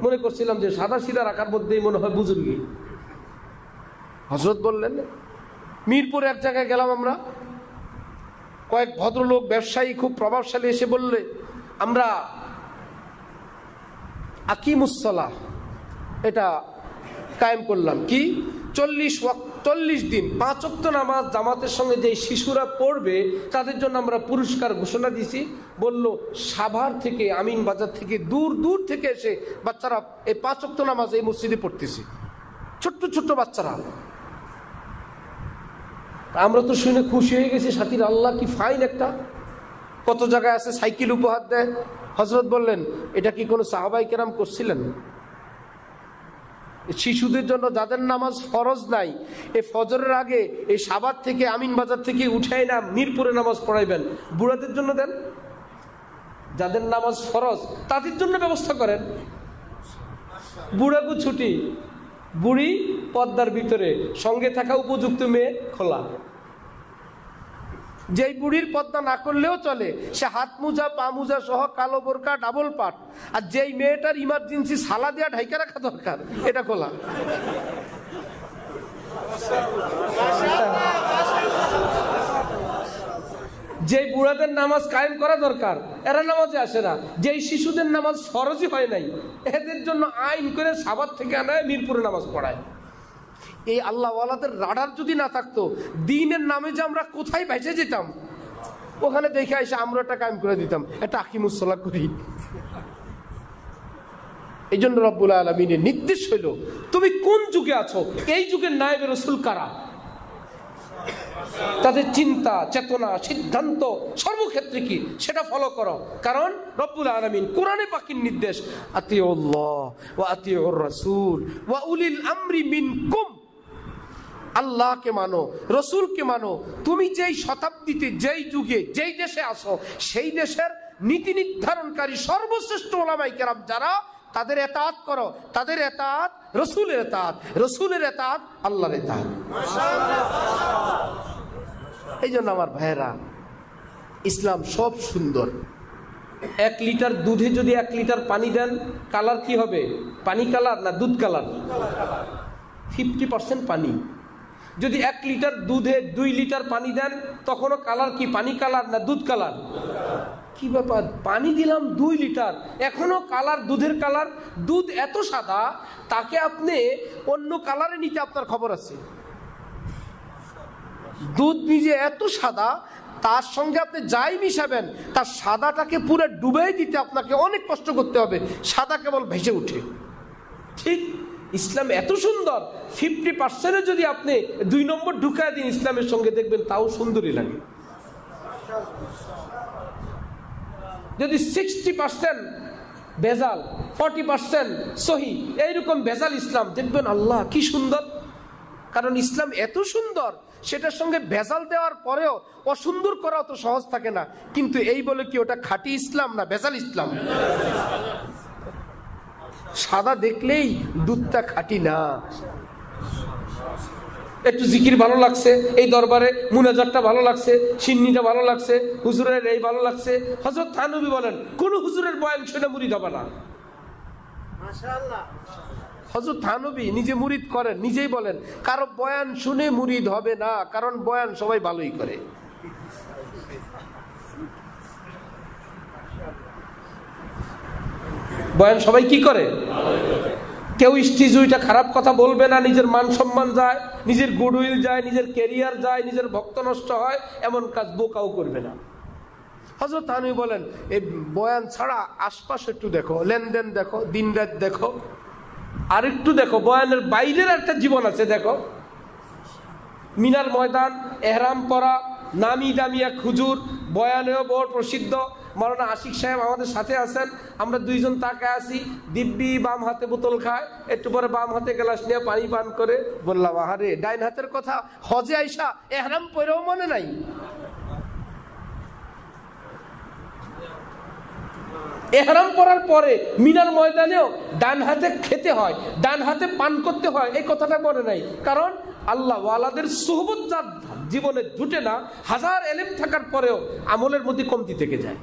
মনে করছিলাম যে সাদা সিধা রাখার মধ্যেই মনে হয় বুজুর্গি। হযরত বললেন মিরপুরে এক জায়গায় গেলাম আমরা, কয়েক ভদ্রলোক ব্যবসায়ী খুব প্রভাবশালী এসে বললে আমরা আকিমুসসালাহ এটা কায়েম করলাম। কি? 40 দিন 5 ওয়াক্ত নামাজ জামাতের সঙ্গে যে শিশুরা পড়বে তাদের জন্য আমরা পুরস্কার ঘোষণা দিছি। বলল সাভার থেকে, আমিন বাজার থেকে, দূর দূর থেকে এসে বাচ্চারা এই 5 ওয়াক্ত নামাজ এই মসজিদে পড়তেছে, ছোট্ট ছোট্ট বাচ্চারা। আমরা তো শুনে খুশি হয়ে গেছি, সাথীর আল্লাহ কি ফাইন একটা। কত জায়গায় আছে সাইকেল উপহার দেয়। হযরত বললেন এটা কি কোনো সাহাবায়ে কেরাম করছিলেন? শিশুদের জন্য যাদের নামাজ ফরজ নাই, এই ফজরের আগে এই সাভার থেকে, আমিন বাজার থেকে উঠাই না মিরপুরে নামাজ পড়াইবেন, বুড়াদের জন্য দেন। যাদের নামাজ ফরজ তাদের জন্য ব্যবস্থা করেন। বুড়াগু ছুটি, বুড়ি পর্দার ভিতরে, সঙ্গে থাকা উপযুক্ত মেয়ে খোলা। যেই বুড়ির পর্দা না করলেও চলে, সে হাত মোজা পা মোজা সহ কালো বোরকা ডাবল পাট। আর যেই মেয়েটার ইমার্জেন্সি সালা দিয়া ঢাইকা রাখা দরকার, এটা খোলা। যেই বুড়াদের নামাজ কায়েম করা দরকার এরা নামাজে আসে না। যেই শিশুদের নামাজ ফরজই হয় নাই এদের জন্য আইন করে সাভার থেকে আনায় মিরপুরে নামাজ পড়ায়। এই আল্লাহওয়ালাদের রাডার যদি না থাকতো, দ্বীনের নামে যে আমরা কোথায় ভেসে যেতাম, ওখানে দেখে এসে আমরা এটা কায়েম করে দিতাম, এটা আকিমুসসালাহ করি। এই জন্য রব্বুল আলামিনের নির্দেশ হইল তুমি কোন যুগে আছো, এই যুগের নায়েবে রাসূল কারা, তাদের চিন্তা চেতনা সিদ্ধান্ত সর্বক্ষেত্রে কি সেটা ফলো করো। কারণ রব্বুল আলামিন কোরআনে পাকের নির্দেশ আতিউল্লাহ ওয়া আতিউর রাসূল ওয়া উলিল আমরি মিনকুম, আল্লাহকে মানো, রসুলকে মানো। তুমি যেই শতাব্দীতে, যেই যুগে, যেই দেশে আসো, সেই দেশের নীতি নির্ধারণকারী সর্বশ্রেষ্ঠ ওলামায়ে কেরাম যারা, তাদের এতাআত করো। তাদের এতাআত রসুলের এতাআত, রসুলের এতাআত আল্লাহর এতাআত। এই জন্য আমার ভাইয়েরা, ইসলাম সব সুন্দর। 1 লিটার দুধে যদি 1 লিটার পানি দেন, কালার কি হবে? পানি কালার না দুধ কালার? 50% পানি। যদি 1 লিটার দুধে 2 লিটার পানি দেন, তখনও কালার কি? পানি কালার না দুধ কালার? কি ব্যাপার, পানি দিলাম 2 লিটার এখনো কালার দুধের কালার। দুধ এত সাদা, তাকে আপনি অন্য কালারে নিতে আপনার খবর আছে। দুধ নিজে এত সাদা, তার সঙ্গে আপনি যাই মিশাবেন তার সাদাটাকে পুরো ডুবাই দিতে আপনাকে অনেক কষ্ট করতে হবে, সাদা কেবল ভেসে উঠে। ঠিক ইসলাম এত সুন্দর, 50% যদি আপনি 2 নম্বর ঢুকায় দিন ইসলামের সঙ্গে, দেখবেন তাও সুন্দরই লাগে। যদি 60% ভেজাল, 40% সহি, এইরকম ভেজাল ইসলাম, দেখবেন আল্লাহ কি সুন্দর। কারণ ইসলাম এত সুন্দর, সেটার সঙ্গে ভেজাল দেওয়ার পরেও অসুন্দর করা অত সহজ থাকে না। কিন্তু এই বলে কি ওটা খাঁটি ইসলাম না ভেজাল ইসলাম? সাদা দেখলেই দুধটা খাঁটি না। একটু জিকির ভালো লাগছে, এই দরবারে মুনাজাতটা ভালো লাগছে, সিন্নিটা ভালো লাগছে, হুজুরের এই ভালো লাগছে। হযরত থানবী বলেন কোন হুজুরের বয়ান শুনে মুরিদ হবে না। মাশাআল্লাহ, হযরত থানবী নিজে মুরিদ করেন, নিজেই বলেন কারো বয়ান শুনে মুরিদ হবে না, কারণ বয়ান সবাই ভালোই করে। বয়ান সবাই কি করে? কেউ স্টেজে খারাপ কথা বলবে না, নিজের মান সম্মান যায়, নিজের গুডউইল যায়, নিজের ক্যারিয়ার যায়, নিজের ভক্ত নষ্ট হয়, এমন কাজ বোকাও করবে না। হযরত থানবী বলেন এই বয়ান ছাড়া আশপাশ একটু দেখো, লেনদেন দেখো, দিনরাত দেখো, আর একটু দেখো বয়ানের বাইরের একটা জীবন আছে দেখো। মিনার ময়দান, এহরাম পরা, নামি দামি এক হুজুর, বয়ানেও বড় প্রসিদ্ধ, মাওলানা আশিক সাহেব আমাদের সাথে আছেন। আমরা দুইজন তাকায় আছি, দিব্যি বাম হাতে বোতল খায়, একটু পরে বাম হাতে গ্লাস নিয়ে পানি পান করে। বললাম আহারে, ডাইন হাতের কথা হজে আইসা এহরাম পরেও মনে নাই। এহরাম পরার পরে মিনার ময়দানেও ডান হাতে খেতে হয়, ডান হাতে পান করতে হয়, এই কথাটা মনে নাই। কারণ আল্লাহ ওয়ালাদের সুহবত যার জীবনে জুটে না, হাজার এলেম থাকার পরেও আমলের মধ্যে কমতি থেকে যায়।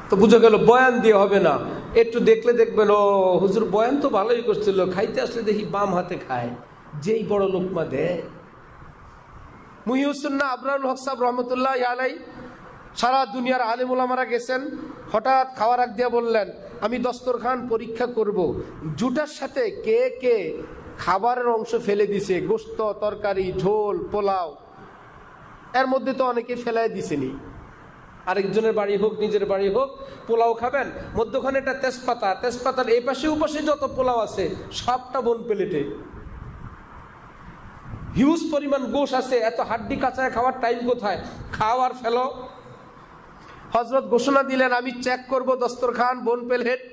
তো বুঝা গেল বয়ান দিয়ে হবে না। একটু দেখলে দেখবেন ও হুজুর বয়ান তো ভালোই করছিল, খাইতে আসলে দেখি বাম হাতে খায়, যেই বড় লোকমা দেয়। মুহিউসুন্নাহ আবরারুল হক সাহেব রহমতুল্লাহ আলাইহি সারা দুনিয়ার আলেম ওলামারা গেছেন, হঠাৎ খাওয়ার আগ দিয়ে বললেন আমি দস্তরখান পরীক্ষা করব, জুটার সাথে কে কে খাবারের অংশ ফেলে দিছে, গোশত, তরকারি, ঝোল, পোলাও, এর মধ্যে তো অনেকে ফেলাই দিছেনি। আরেকজনের বাড়ি হোক নিজের বাড়ি হোক, পোলাও খাবেন, মধ্যখানে একটা তেজপাতা, তেজপাতার এই পাশে ওপাশে যত পোলাও আছে সবটা বোন প্লেটে। হিউজ পরিমাণ গোশ আছে, এত হাড্ডি কাঁচায় খাওয়ার টাইম কোথায়? খাও আর ফেলো। হযরত ঘোষণা দিলেন আমি চেক করব দস্তরখান, বোন প্লেট।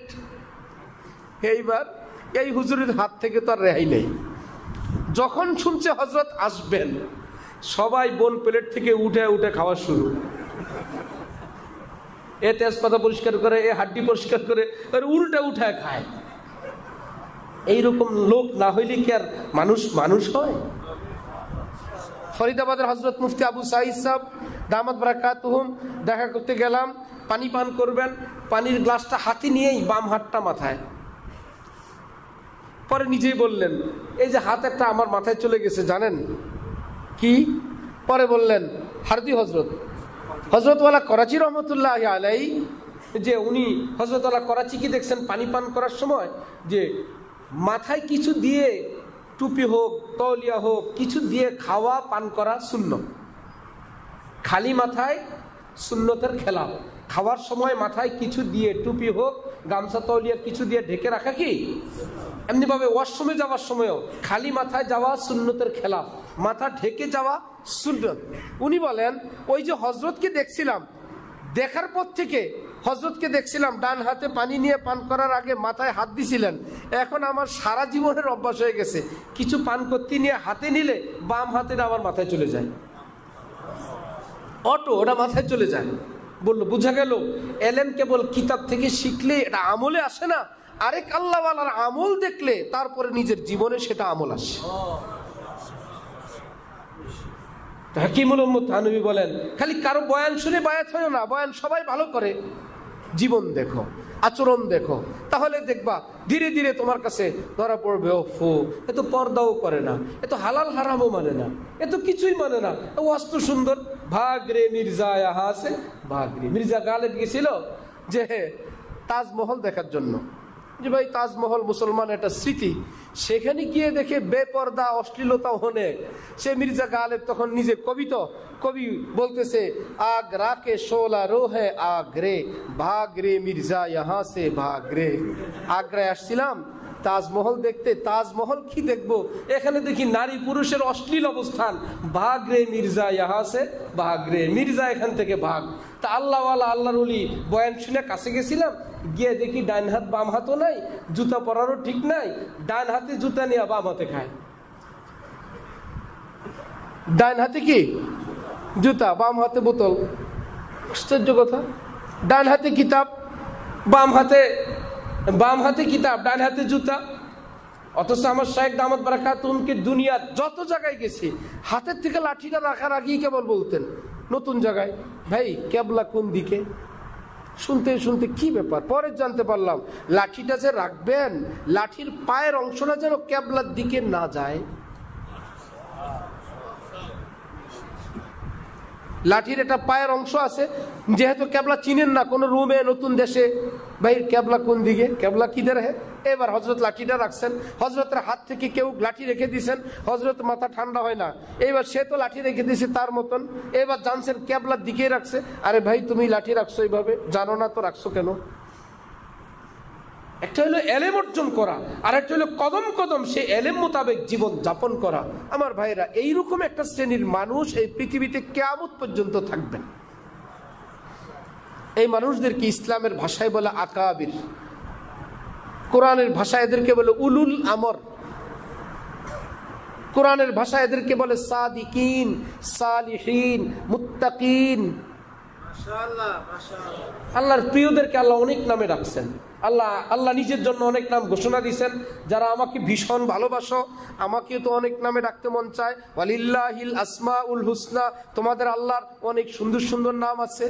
এইবার এই হুজুরের হাত থেকে তো আর রেহাই নেই। যখন শুনছে হযরত আসবেন, সবাই বোন প্লেট থেকে উঠে উঠে খাওয়া শুরু। এ তেজপাতা পরিষ্কার করে, এ হাড্ডি পরিষ্কার করে, উল্টা উঠায় খায়। এইরকম লোক না হইলে কি আর মানুষ মানুষ হয়? ফরিদাবাদের হযরত মুফতি আবু সাঈদ সাহেব দামাত বারাকাতুহুম দেখা করতে গেলাম, পানি পান করবেন, পানির গ্লাসটা হাতে নিয়েই বাম হাতটা মাথায়, পরে নিজেই বললেন এই যে হাত একটা আমার মাথায় চলে গেছে জানেন কি? পরে বললেন হারদি হজরতওয়ালা করাচি রহমতুল্লাহ আলাইহি, যে উনি হজরতওয়ালা করাচি কি দেখছেন পানি পান করার সময় যে মাথায় কিছু দিয়ে, টুপি হোক তৌলিয়া হোক কিছু দিয়ে খাওয়া পান করা সুন্নত, খালি মাথায় সুন্নতের খেলাফ। খাওয়ার সময় মাথায় কিছু দিয়ে, টুপি হোক গামছা তৌলিয়া কিছু দিয়ে ঢেকে রাখা কি? এমনি ভাবে ওয়াশরুমে যাওয়ার সময়ও খালি মাথায় যাওয়া সুন্নতের খেলাফ, মাথা ঢেকে যাওয়া সুন্নত। উনি বলেন ওই যে হজরতকে দেখছিলাম, দেখার পর থেকে হজরতকে দেখছিলাম ডান হাতে পানি নিয়ে পান করার আগে মাথায় হাত দিছিলেন, এখন আমার সারা জীবনের অভ্যাস হয়ে গেছে, কিছু পান করতে নিয়ে হাতে নিলে বাম হাতে আমার মাথায় চলে যায়, অটো ওটা মাথায় চলে যায়। বললো বুঝা গেল এলেম কেবল কিতাব থেকে শিখলে এটা আমলে আসে না, আরেক আল্লাহওয়ালার আমল দেখলে তারপরে নিজের জীবনে সেটা আমল আসে। হাকিমুল উম্মত থানভী বলেন খালি কারো বয়ান শুনে বায়াত হয় না, বয়ান সবাই ভালো করে, জীবন দেখো, আচরণ দেখো, তাহলে দেখবা ধীরে ধীরে তোমার কাছে ধরা পড়বে ওফো এ তো পর্দাও করে না, এ তো হালাল হারামও মানে না, এ তো কিছুই মানে না, ও অস্ত সুন্দর। ভাগ রে মির্জা ইহা আছে, ভাগ রে। মির্জা গালেব গেছিল যে তাজমহল দেখার জন্য, যে ভাই তাজমহল মুসলমান একটা স্মৃতি, সেখানে গিয়ে দেখে বেপর্দা অশ্লীলতা হনে, সে মির্জা গালেব তখন নিজে কবি বলতেছে আগ্রা কে শোলা রো হে আগ্রে, ভাগ রে মির্জা ইহা সে ভাগ রে। আগ্রায় আসছিলাম, তাজমহল দেখতে। তাজমহল কি দেখবো, এখানে দেখি নারী পুরুষের অশ্লীল অবস্থান। ভাগ রে মির্জা, ইহা সে ভাগ রে মির্জা, এখান থেকে ভাগ। তা আল্লাহওয়ালা আল্লাহর ওলি বয়ান শুনে কাছে গেছিলাম, গিয়ে দেখি ডান হাত বাম হাতও নাই, জুতা পরারও ঠিক নাই, ডান হাতে জুতা নিয়ে বাম হাতে খায়। ডান হাতে কি জুতা, বাম হাতে বোতল। আশ্চর্য কথা, ডান হাতে কিতাব, বাম হাতে কিতাব, ডান হাতে জুতা। অথচ আমার শায়েখ দামাত বারাকাতুহুমকে দুনিয়ার যত জায়গায় গেছে, হাতের থেকে লাঠিটা রাখার আগেই কেবল বলতেন নতুন জায়গায়, ভাই কেবলা কোন দিকে। শুনতে শুনতে কি ব্যাপার, পরে জানতে পারলাম লাঠিটা যে রাখবেন, লাঠির পায়ের অংশটা যেন কেবলার দিকে না যায়। লাঠির একটা পায়ের অংশ আছে, যেহেতু কেবলা চিনেন না কোনো রুমে নতুন দেশে, ভাই কেবলা কোন দিকে, কেবলা কিধর হে। এবার হজরত লাঠিটা রাখছেন, হজরতের হাত থেকে কেউ লাঠি রেখে দিয়েছেন, হজরত মাথা ঠান্ডা হয় না, এইবার সে তো লাঠি রেখে দিয়েছে তার মতন, এবার জানছেন কেবলার দিকেই রাখছে। আরে ভাই তুমি লাঠি রাখছো এইভাবে, জানো না তো রাখছো কেন? একটা হলো এলেম অর্জন করা, আর একটা হলো কদম কদম সে এলেম মোতাবেক জীবন যাপন করা। আমার ভাইরা, এইরকম একটা শ্রেণীর মানুষ এই পৃথিবীতে কিয়ামত পর্যন্ত থাকবেন। এই মানুষদেরকে ইসলামের ভাষায় বলে আকাবির, কোরআনের ভাষায় এদেরকে বলে উলুল আমর, কোরআনের ভাষায় এদেরকে বলে সাদিকিন, সালিহিন, মুত্তাকিন। আল্লাহর প্রিয়দেরকে আল্লাহ অনেক নামে ডাকছেন। আল্লাহ নিজের জন্য অনেক নাম ঘোষণা দিয়েছেন। যারা আমাকে ভীষণ ভালোবাসো, আমাকে তো অনেক নামে ডাকতে মন চায়। ওয়ালিল্লাহিল আসমাউল হুসনা, তোমাদের আল্লাহর অনেক সুন্দর সুন্দর নাম আছে।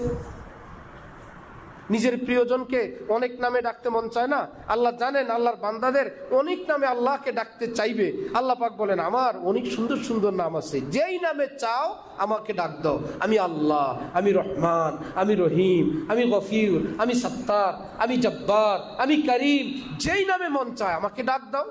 নিজের প্রিয়জনকে অনেক নামে ডাকতে মন চায় না? আল্লাহ জানেন আল্লাহর বান্দাদের অনেক নামে আল্লাহকে ডাকতে চাইবে। আল্লাহ পাক বলেন আমার অনেক সুন্দর সুন্দর নাম আছে, যেই নামে চাও আমাকে ডাক দাও। আমি আল্লাহ, আমি রহমান, আমি রহিম, আমি গফির, আমি সত্তার, আমি জব্বার, আমি করিম। যেই নামে মন চায় আমাকে ডাক দাও,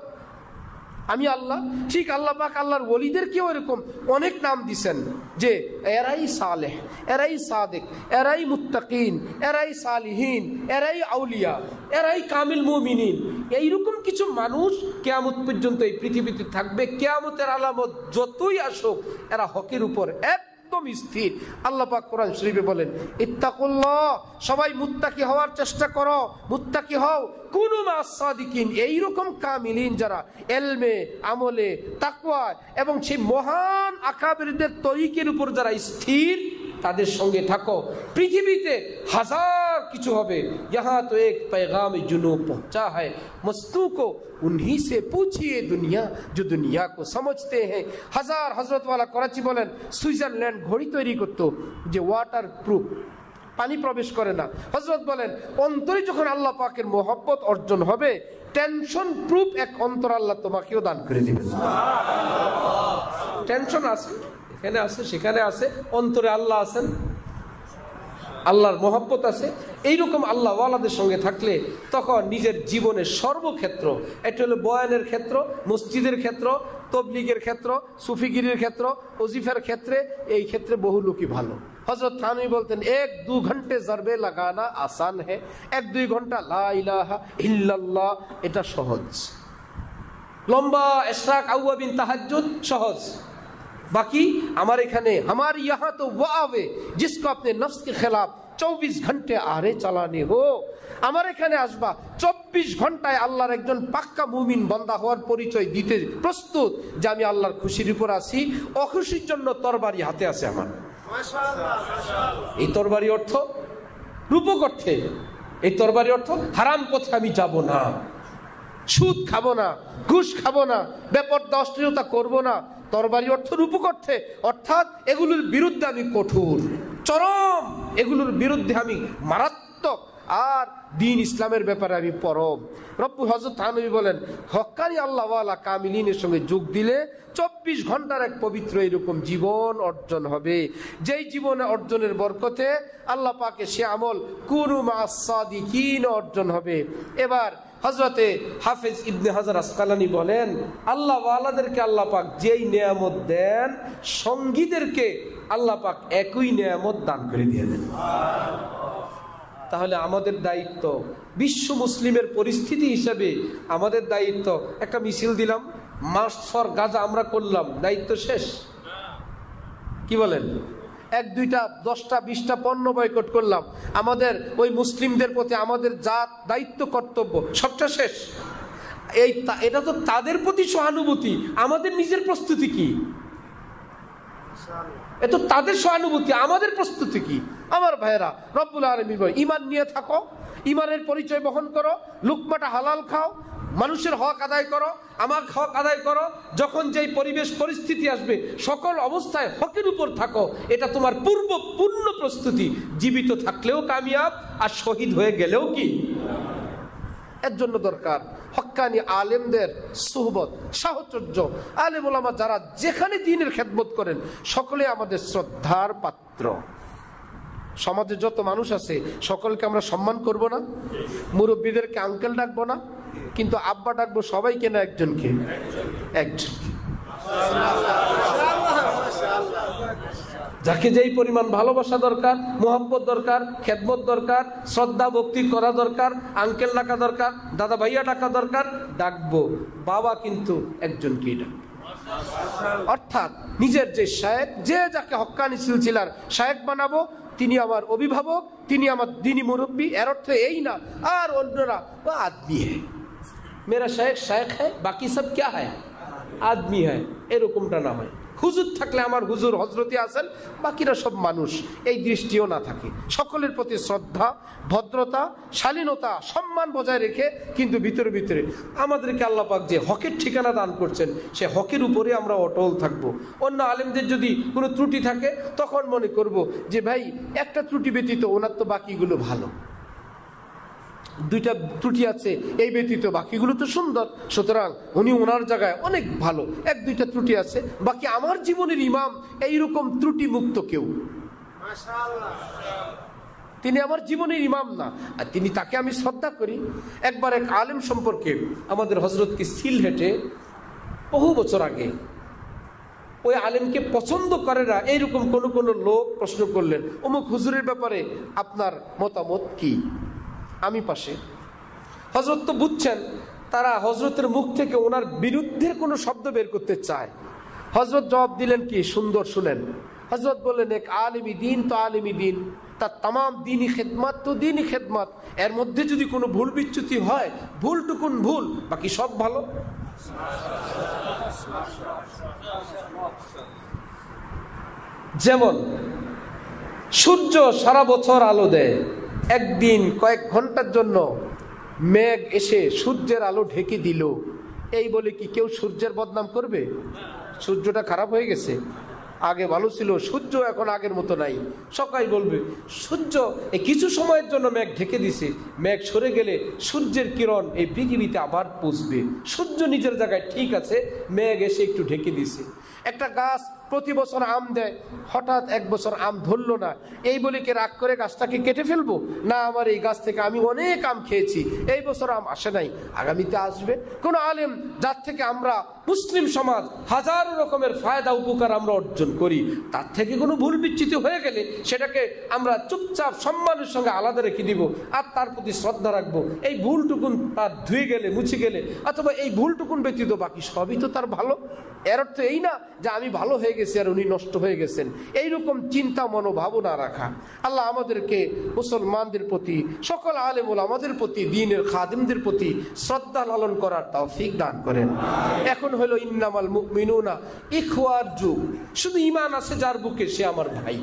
আমি আল্লাহ। ঠিক আল্লাহ পাক আল্লাহর ওলিদেরকেও এরকম অনেক নাম দিছেন, যে এরাই সালেহ, এরাই সাদেক, এরাই মুত্তাকিন, এরাই সালিহিন, এরাই আউলিয়া, এরাই কামিল মুমিনিন। এইরকম কিছু মানুষ কিয়ামত পর্যন্ত এই পৃথিবীতে থাকবে। কিয়ামতের আলামত যতই আসুক, এরা হকের উপর একদম স্থির। আল্লাহ পাক কোরআন শরীফে বলেন ইত্তাকুল্লাহ, সবাই মুত্তাকি হওয়ার চেষ্টা করো, মুত্তাকি হও। কুনু মাস সাদিকিন, এইরকম কামিলিন যারা এলমে, আমলে, তাকওয়া এবং সেই মহান আকাবিরদের তরিকের উপর যারা স্থির, তাদের সঙ্গে থাকো। পৃথিবীতে হাজার কিছু হবে, यहाँ तो एक पैगाम जुनून पहुंचा है, मस्तू को उन्हीं से पूछिए दुनिया जो दुनिया को समझते हैं। হাজার হযরত ওয়ালা করাচি বলেন সুইজারল্যান্ড ঘড়ি তৈরি করতো যে ওয়াটার প্রুফ, পানি প্রবেশ করে না। হযরত বলেন অন্তরে যখন আল্লাহ পাকের মোহব্বত অর্জন হবে, টেনশন প্রুফ এক অন্তর আল্লাহ তোমাকেও দান করে দিবেন। টেনশন আছে, এখানে আছে, সেখানে আছে, অন্তরে আল্লাহ আছেন, আল্লাহর মোহাব্বত আছে। এইরকম আল্লাহ ওয়ালাদের সঙ্গে থাকলে তখন নিজের জীবনের সর্বক্ষেত্র, এটা হলো বয়ানের ক্ষেত্র, মসজিদের ক্ষেত্র, তবলিগের ক্ষেত্র, সুফিগিরির ক্ষেত্র, ওজিফার ক্ষেত্রে, এই ক্ষেত্রে বহু লোকই ভালো। হযরত থানভী বলতেন 1-2 ঘন্টে জরবে লাগানা আসান है, 1-2 ঘন্টা লা ইলাহা ইল্লাল্লাহ এটা সহজ। লম্বা ইশরাক আউয়াবিন তাহাজ্জুদ সহজ। बाकी हमारे खाने हमारे यहाँ तो वो आवे जिसको अपने नफ्स के खिलाफ 24 घंटे आरे चलाने हो। আমার এখানে আসবা 24 ঘন্টায় আল্লাহর একজন পাক্কা মুমিন বান্দা হওয়ার পরিচয় দিতে প্রস্তুত, যে আমি আল্লাহর খুশির উপর আছি, অখুশির জন্য তরবারি হাতে আছে আমার। এই তরবারি অর্থ রূপক অর্থে, এই তরবারি অর্থ হারাম পথে আমি যাব না, সুদ খাবো না, ঘুষ খাবো না, বেপরদা অশ্লীলতা করবো না। তরবারি অর্থ রূপক অর্থে, অর্থাৎ এগুলোর বিরুদ্ধে আমি কঠোর, চরম, এগুলোর বিরুদ্ধে আমি মারাত্মক, আর দিন ইসলামের ব্যাপারে আমি পরম। রব্বুল হযরত থানভী বলেন হক্কানি আল্লাহ ওয়ালা কামিলিনের সঙ্গে যোগ দিলে 24 ঘন্টার এক পবিত্র এরকম জীবন অর্জন হবে, যেই জীবনে অর্জনের বরকতে আল্লাহ পাকে সে আমল কুনু মাস সাদিকিন অর্জন হবে। এবার হযরতে হাফেজ ইবনে হাজার আসকালানি বলেন আল্লাহ ওয়ালাদেরকে আল্লাহ পাক যেই নেয়ামত দেন, সঙ্গীদেরকে আল্লাহ পাক একই নেয়ামত দান করে দিয়ে দেন। তাহলে আমাদের দায়িত্ব, বিশ্ব মুসলিমের পরিস্থিতি হিসাবে আমাদের দায়িত্ব, একটা মিছিল দিলাম, মার্চ ফর গাজা আমরা করলাম, দায়িত্ব শেষ? কি বলেন? 1, 2টা 10টা 20টা পণ্য বয়কট করলাম, আমাদের ওই মুসলিমদের প্রতি আমাদের যা দায়িত্ব কর্তব্য সবটা শেষ? এটা তো তাদের প্রতি সহানুভূতি। আমাদের নিজের প্রস্তুতি কি? এত তাদের সহানুভূতি, আমাদের প্রস্তুতি কি? আমার ভাইয়েরা, রব্বুল আলামিন বলে ঈমান নিয়ে থাকো, ঈমানের পরিচয় বহন করো, লুকমাটা হালাল খাও, মানুষের হক আদায় করো, আমার হক আদায় করো। যখন যেই পরিবেশ পরিস্থিতি আসবে সকল অবস্থায় হকের উপর থাকো, এটা তোমার পূর্ণ প্রস্তুতি। জীবিত থাকলেও কামিয়াব, আর শহীদ হয়ে গেলেও কি? এর জন্য দরকার হক্কানি আলেমদের সুহবত, সাহচর্য। আলেম ওলামা যারা যেখানে দ্বীনের খেদমত করেন সকলে আমাদের শ্রদ্ধার পাত্র। সমাজে যত মানুষ আছে সকলকে আমরা সম্মান করব না? মুরব্বীদেরকে আঙ্কেল ডাকবো না, কিন্তু আব্বা ডাকবো সবাইকে না একজনকে? একজনকে। যাকে যেই পরিমাণ ভালোবাসা দরকার, মোহাম্মত দরকার, খেদমত দরকার, শ্রদ্ধা ভক্তি করা দরকার, আঙ্কেল ডাকা দরকার, দাদা ভাইয়া ডাকা দরকার, ডাকবো। বাবা কিন্তু একজনকেই ডাকবো। অর্থাৎ নিজের যে শায়েখ, যে যাকে হক্কানি সিলসিলার শায়েখ বানাবো, তিনি আমার অভিভাবক, তিনি আমার দ্বীনি মুরব্বী। এর অর্থ এই না আর অন্যরা আদমি হ্যায়, মেরা শায়েখ শায়েখ হ্যায়, বাকি সব ক্যা হ্যায়? আদমি হ্যায়। এরকমটা না হয়। হুজুর থাকলে আমার হুজুর হজরতি আছেন, বাকিরা সব মানুষ, এই দৃষ্টিও না থাকে। সকলের প্রতি শ্রদ্ধা, ভদ্রতা, শালীনতা, সম্মান বজায় রেখে কিন্তু ভিতরে ভিতরে আমাদেরকে আল্লাহ পাক যে হকের ঠিকানা দান করছেন, সে হকের উপরে আমরা অটল থাকব। অন্য আলেমদের যদি কোনো ত্রুটি থাকে তখন মনে করব যে ভাই একটা ত্রুটি ব্যতীত ওনার তো বাকিগুলো ভালো, 2টা ত্রুটি আছে এই ব্যতীত বাকিগুলো তো সুন্দর, সুতরাং উনি ওনার জায়গায় অনেক ভালো। 1-2টা ত্রুটি আছে, বাকি আমার জীবনের ইমাম এইরকম ত্রুটি মুক্ত কেউ, তিনি আমার জীবনের ইমাম না, আর তিনি, তাকে আমি শ্রদ্ধা করি। একবার এক আলেম সম্পর্কে আমাদের হজরতকে সিলহেটে বহু বছর আগে, ওই আলেমকে পছন্দ করে না এইরকম কোন লোক প্রশ্ন করলেন, অমুক হুজুরের ব্যাপারে আপনার মতামত কি? আমি পাশে। হজরত তো বুঝছেন, তারা হজরতের মুখ থেকে ওনার বিরুদ্ধে কোনো শব্দ বের করতে চায়। হজরত জবাব দিলেন কি সুন্দর, শুনেন। হজরত বললেন, এক আলিমি দিন তো আলিমি দিন, তার তামাম দিনই খেদমত তো দিনই খেদমত। এর মধ্যে যদি কোনো ভুল বিচ্যুতি হয়, ভুলটুকুন ভুল, বাকি সব ভালো। যেমন সূর্য সারা বছর আলো দেয়, একদিন কয়েক ঘন্টার জন্য মেঘ এসে সূর্যের আলো ঢেকে দিল, এই বলে কি কেউ সূর্যের বদনাম করবে? সূর্যটা খারাপ হয়ে গেছে, আগে ভালো ছিল, সূর্য এখন আগের মতো নাই। সবাই বলবে সূর্য এই কিছু সময়ের জন্য মেঘ ঢেকে দিছে, মেঘ সরে গেলে সূর্যের কিরণ এই পৃথিবীতে আবার পৌঁছবে। সূর্য নিজের জায়গায় ঠিক আছে, মেঘ এসে একটু ঢেকে দিছে। একটা গাছ প্রতি বছর আম দেয়, হঠাৎ এক বছর আম ধরলো না, এই বলে কি রাগ করে গাছটাকে কেটে ফেলবো? না, আমার এই গাছ থেকে আমি অনেক আম খেয়েছি, এই বছর আম আসে নাই, আগামীতে আসবে। কোন আলেম যার থেকে আমরা মুসলিম সমাজ হাজারো রকমের ফায়দা উপকার আমরা অর্জন করি, তার থেকে কোনো ভুল বিচ্যুতি হয়ে গেলে সেটাকে আমরা চুপচাপ সম্মানের সঙ্গে আলাদা রেখে দিব আর তার প্রতি শ্রদ্ধা রাখবো। এই ভুলটুকুন তার ধুয়ে গেলে, মুছে গেলে, অথবা এই ভুলটুকুন ব্যতীত বাকি সবই তো তার ভালো। এর অর্থ এই না যে আমি ভালো হয়ে গেছি আর উনি নষ্ট হয়ে গেছেন, এইরকম চিন্তা মনোভাবনা রাখা। আল্লাহ আমাদেরকে মুসলমানদের প্রতি, সকল আলেম ওলামাদের প্রতি, দ্বীনের খাদিমদের প্রতি শ্রদ্ধা লালন করার তৌফিক দান করেন। এখন হলো ইন্নামাল মুমিনুনা ইখওয়ার যুগ, শুধু ঈমান আছে যার বুকে সে আমার ভাই।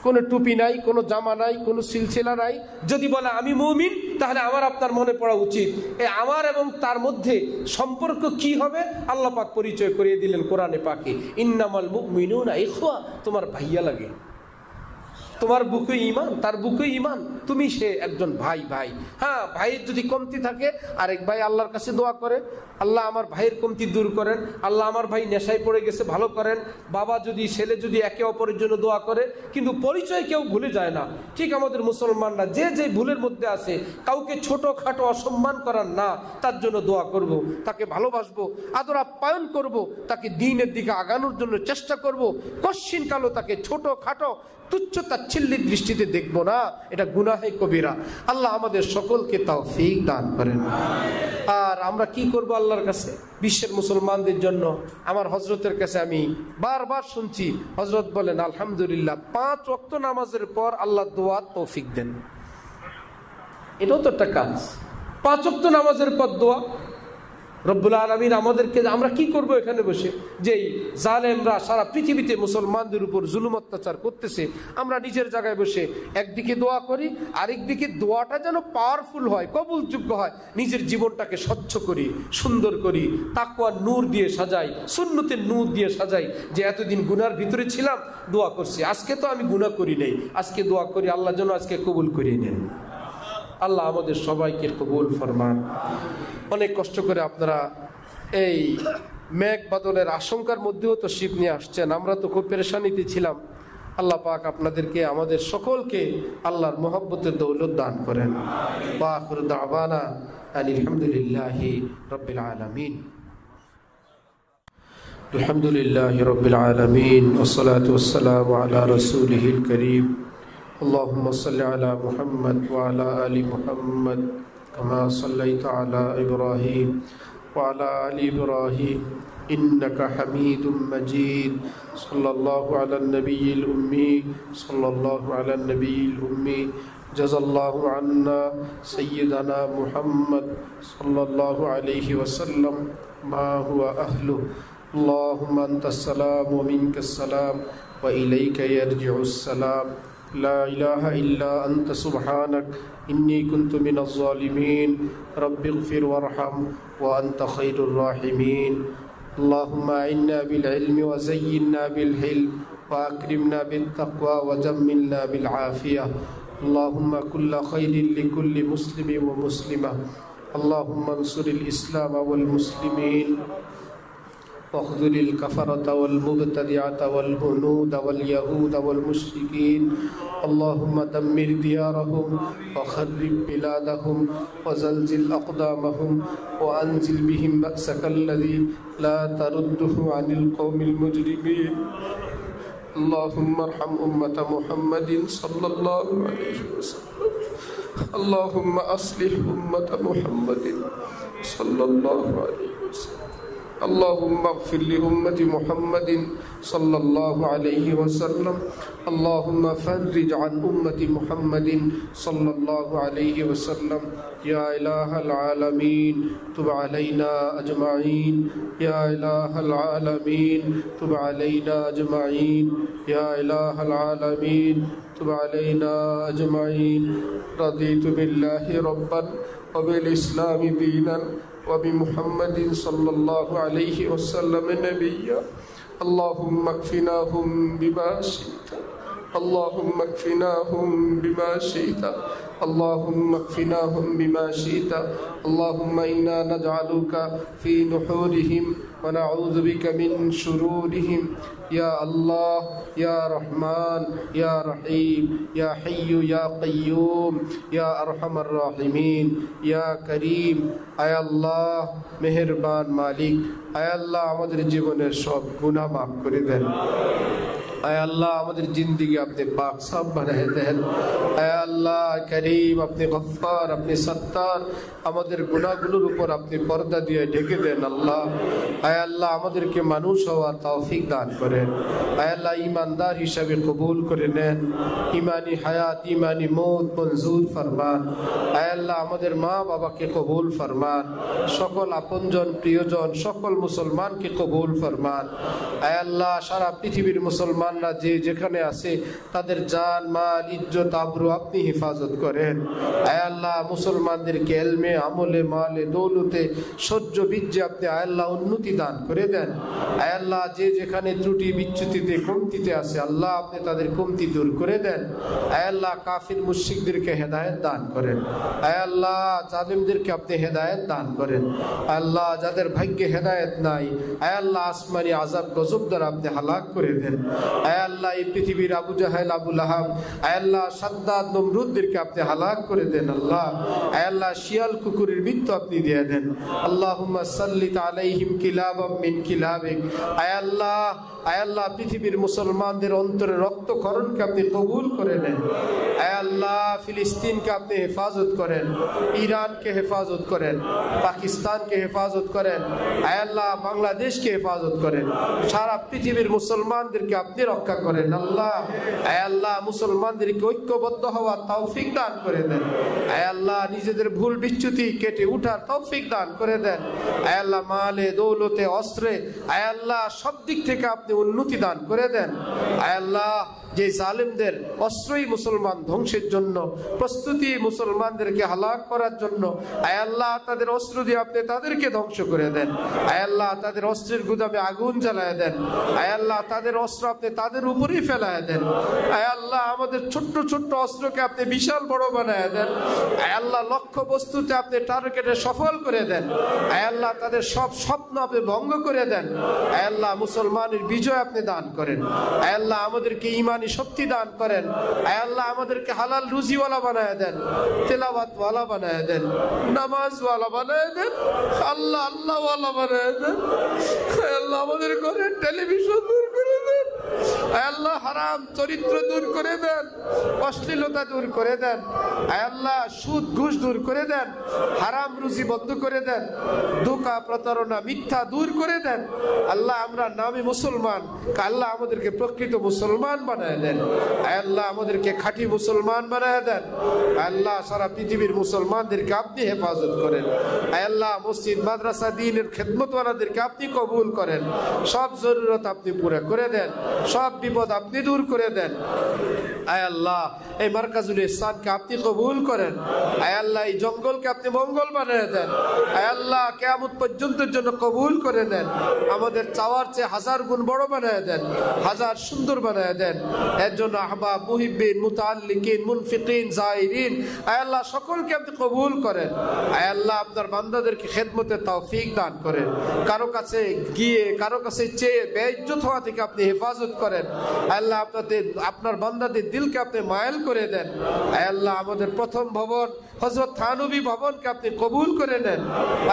কোনো টুপি নাই, কোনো জামা নাই, কোনো সিলসিলা নাই। যদি বলে আমি মুমিন, তাহলে আমার আপনার মনে পড়া উচিত আমার এবং তার মধ্যে সম্পর্ক কি হবে। আল্লাহ পাক পরিচয় করিয়ে দিলেন কোরআনে পাকে, ইন্নামাল মুমিনুনা ইখওয়া, তোমার ভাইয়া লাগে। তোমার বুকে ঈমান, তার বুকে ঈমান, তুমি সে একজন ভাই। ভাই, হ্যাঁ, ভাইয়ের যদি কমতি থাকে আরেক ভাই আল্লাহর কাছে দোয়া করে, আল্লাহ আমার ভাইয়ের কমতি দূর করেন, আল্লাহ আমার ভাই নেশায় পড়ে গেছে ভালো করেন। বাবা যদি, ছেলে যদি একে অপরের জন্য দোয়া করে, কিন্তু পরিচয় কেউ ভুলে যায় না। ঠিক আমাদের মুসলমানরা যে যে ভুলের মধ্যে আছে, কাউকে ছোট খাটো অসম্মান করার না, তার জন্য দোয়া করব, তাকে ভালোবাসবো, আদর আপ্যায়ন করব, তাকে দ্বীনের দিকে আগানোর জন্য চেষ্টা করব। কশ্চিন কালো তাকে ছোট খাটো তুচ্ছ তাচ্ছিল্যের দৃষ্টিতে দেখব না, এটা গুনাহে কবিরা। আল্লাহ আমাদের সকলকে তৌফিক দান করেন। আর আমরা কি করব আল্লাহর কাছে? বিশ্বের মুসলমানদের জন্য আমার হযরতের কাছে আমি বারবার শুনছি, হযরত বলেন আলহামদুলিল্লাহ 5 ওয়াক্ত নামাজের পর আল্লাহ দোয়ার তৌফিক দেন। এটাও তো একটা কাজ, 5 ওয়াক্ত নামাজের পর দোয়া। রব্বুল আলামিন আমাদেরকে, আমরা কি করব এখানে বসে? যেই জালেমরা সারা পৃথিবীতে মুসলমানদের উপর জুলুম অত্যাচার করতেছে, আমরা নিজের জায়গায় বসে একদিকে দোয়া করি, আরেকদিকে দোয়াটা যেন পাওয়ারফুল হয়, কবুলযোগ্য হয়। নিজের জীবনটাকে স্বচ্ছ করি, সুন্দর করি, তাকওয়ার নূর দিয়ে সাজাই, সুন্নতের নূর দিয়ে সাজাই। যে এতদিন গুনার ভিতরে ছিলাম, দোয়া করছি, আজকে তো আমি গুনাহ করি নাই, আজকে দোয়া করি আল্লাহ যেন আজকে কবুল করিয়ে নেন। আল্লাহ আমাদের সবাইকে কবুল ফরমান। অনেক কষ্ট করে আপনারা এই মেঘ বাদলের আশঙ্কার মধ্যেও তো শিপ নিয়ে আসছেন, আমরা তো খুব পেরেশানিতে ছিলাম। আল্লাহ পাক আপনাদেরকে, আমাদের সকলকে আল্লাহর মহব্বতের দৌলত দান করেন। ওয়া আখিরু দাওয়ানা আলহামদুলিল্লাহি রাব্বিল আলামিন। আলহামদুলিল্লাহি রাব্বিল আলামিন ওয়াসসালাতু ওয়াসসালামু আলা রাসূলিহিল কারীম। اللهم صل على محمد وعلى آل محمد كما صليت على إبراهيم وعلى آل إبراهيم إنك حميد مجيد. صلى الله على النبي الأمي، صلى الله على النبي الأمي. جزا الله عنا سيدنا محمد صلى الله عليه وسلم ما هو أهله. اللهم أنت السلام ومنك السلام وإليك يرجع السلام. لا إله إلا أنت سبحانك إني كنت من الظالمين. رب اغفر وارحم وأنت خير الراحمين. اللهم أعنا بالعلم وزينا بالحلم وأكرمنا بالتقوى وجملنا بالعافية. اللهم كل خير لكل مسلم ومسلمة. اللهم انصر الإسلام والمسلمين واخذل الكفرة والمبتدعة والهنود واليهود والمشركين. اللهم دمر ديارهم وخرب بلادهم وزلزل أقدامهم وأنزل بهم بأسك الذي لا ترده عن القوم المجرمين. اللهم ارحم أمة محمد صلى الله عليه وسلم. اللهم أصلح أمة محمد صلى الله عليه وسلم. اللهم اغفر لأمة محمد صلى الله عليه وسلم. اللهم فرج عن أمة محمد صلى الله عليه وسلم. يا إله العالمين تب علينا أجمعين. يا إله العالمين تب علينا أجمعين. يا إله العالمين تب علينا أجمعين. رضيت بالله ربا وبالإسلام دينا وبمحمد صلى الله عليه وسلم نبيا. اللهم اكفناهم بما شئت. اللهم اكفناهم بما شئت. اللهم اكفناهم بما شئت. اللهم إنا نجعلك في نحورهم ونعوذ بك من شرورهم. يا الله يا رحمن يا رحيم يا حي يا قيوم يا أرحم الراحمين يا كريم. আয় আল্লাহ মেহেরবান মালিক, আয় আল্লাহ আমাদের জীবনের সব গুনাহ মাফ করে দেন। আয় আল্লাহ আমাদের জিন্দেগি আপনি পাক সাফ বানায়ে দেন। আয় আল্লাহ করিম, আপনি গফফার, আপনি সত্তার, আমাদের গুনাহগুলোর উপর আপনি পর্দা দিয়ে ঢেকে দেন আল্লাহ। আয় আল্লাহ আমাদেরকে মানুষ হওয়ার তৌফিক দান করেন। আয় আল্লাহ ঈমানদার হিসাবে কবুল করে নেন। ঈমানি হায়াত, ঈমানি মওত মঞ্জুর ফরমান। আয় আল্লাহ আমাদের মা বাবাকে কবুল ফরমান। সকল আপনজন প্রিয়জন সকল মুসলমানকে কবুল ফরমান। আয় আল্লাহ সারা পৃথিবীর মুসলমান যে যেখানে আছে তাদের জান মাল ইজ্জত আবরু আপনি হেফাজত করেন। আয় আল্লাহ মুসলমানদেরকে ইলমে আমলে মালে দৌলতে সহ্য বীর্যে আপনি আয় আল্লাহ উন্নতি দান করে দেন। আয় আল্লাহ যে যেখানে ত্রুটি বিচ্যুতিতে কমতিতে আছে আল্লাহ আপনি তাদের কমতি দূর করে দেন। আয় আল্লাহ কাফির মুশরিকদেরকে হেদায়েত দান করেন। আয় আল্লাহ জালিমদেরকে আপনি হেদায়েত দান করেন। আল্লাহ যাদের ভাগ্যে হেদায়েত নাই আয় আল্লাহ আসমানি আযাব গজব দ্বারা আপনি হালাক করে দেন। আয় আল্লাহ এই পৃথিবীর আবু জাহেল, আবু লাহাব, আয় আল্লাহ সাদ্দাদ, নমরুদদেরকে আপনি হালাক করে দেন আল্লাহ। আয় আল্লাহ শিয়াল কুকুরের মৃত্যু আপনি দিয়ে দেন। আল্লাহুম্মা সাল্লিত আলাইহিম কিলাবাম মিন কিলাবিক। আয় আল্লাহ, আয় আল্লাহ পৃথিবীর মুসলমানদের অন্তরে রক্তক্ষরণকে আপনি কবুল করে নেন। আয় আল্লাহ ফিলিস্তিনকে আপনি হেফাজত করেন, ইরানকে হেফাজত করেন, পাকিস্তানকে হেফাজত করেন, আয় আল্লাহ বাংলাদেশকে হেফাজত করেন, সারা পৃথিবীর মুসলমানদেরকে আপনি রক্ষা করেন আল্লাহ। আয় আল্লাহ মুসলমানদেরকে ঐক্যবদ্ধ হওয়ার তৌফিক দান করে দেন। আয় আল্লাহ নিজেদের ভুল বিচ্যুতি কেটে উঠার তৌফিক দান করে দেন। আয় আল্লাহ মালে, দৌলতে, অস্ত্রে, আয় আল্লাহ সব দিক থেকে আপনি উন্নতি দান করে দেন। আয় আল্লাহ যে জালেমদের অস্ত্রই মুসলমান ধ্বংসের জন্য প্রস্তুতি, মুসলমানদেরকে হালাক করার জন্য, আয় আল্লাহ তাদের অস্ত্র দিয়ে আপনি তাদেরকে ধ্বংস করে দেন। আয় আল্লাহ তাদের অস্ত্রের গুদামে আগুন জ্বালায় দেন। আয় আল্লাহ তাদের অস্ত্র আপনি তাদের উপরেই ফেলায় দেন। আয় আল্লাহ আমাদের ছোট্ট ছোট্ট অস্ত্রকে আপনি বিশাল বড় বানায় দেন। আয় আল্লাহ লক্ষ্য বস্তুতে আপনি টার্গেটে সফল করে দেন। আয় আল্লাহ তাদের সব স্বপ্ন আপনি ভঙ্গ করে দেন। আয় আল্লাহ মুসলমানের বিজয় আপনি দান করেন। আয় আল্লাহ আমাদেরকে ঈমান শক্তি দান করেন। আয় আল্লাহ আমাদেরকে হালাল রুজিওয়ালা বানায় দেন, তেলাওয়াত ওয়ালা বানায় দেন, নামাজ ওয়ালা বানায় দেন, আল্লাহ আল্লাহ ওয়ালা বানায় দেন। আয় আল্লাহ আমাদের ঘরে টেলিভিশন দূর করে দেন। আয় আল্লাহ হারাম চরিত্র দূর করে দেন, অশ্লীলতা দূর করে দেন। আয় আল্লাহ সুদ ঘুষ দূর করে দেন, হারাম রুজি বন্ধ করে দেন, ধোঁকা প্রতারণা মিথ্যা দূর করে দেন। আল্লাহ আমরা নামে মুসলমান, আল্লাহ আমাদেরকে প্রকৃত মুসলমান বানায় দেন। আয় আল্লাহ আমাদেরকে খাঁটি মুসলমান বানায় দেন। আল্লাহ সারা পৃথিবীর মুসলমানদেরকে আপনি হেফাজত করেন। আয় আল্লাহ মসজিদ, মাদ্রাসা, দ্বীনের খেদমতওয়ালাদেরকে আপনি কবুল করেন। সব জরুরত আপনি পুরা করে দেন, সব বিপদ আপনি দূর করে দেন। আয় আল্লাহ এই মারকাজুল ইহসানকে আপনি কবুল করেন। আয় আল্লাহ এই জঙ্গলকে আপনি মঙ্গল বানিয়ে দেন। আয় আল্লাহ কিয়ামত পর্যন্তের জন্য কবুল করে নেন। আমাদের চাওয়ার চেয়ে হাজার গুণ বড় বানিয়ে দেন, হাজার সুন্দর বানিয়ে দেন। এর জন্য আহবাব, মুহিব্বিন, মুতাআল্লিকিন, মুনফিকিন, জাইরিন, আয় আল্লাহ সকলকে আপনি কবুল করেন। আয় আল্লাহ আপনার বান্দাদেরকে খেদমতের তৌফিক দান করেন। কারো কাছে গিয়ে, কারো কাছে চেয়ে বেইজ্জত হওয়া থেকে আপনি হেফাজত করেন। আল্লাহ আপনার বান্দাদের দিলকে আপনি মাইল করে দেন। আয় আল্লাহ আমাদের প্রথম ভবন হযরত থানবী ভবনকে আপনি কবুল করে নেন।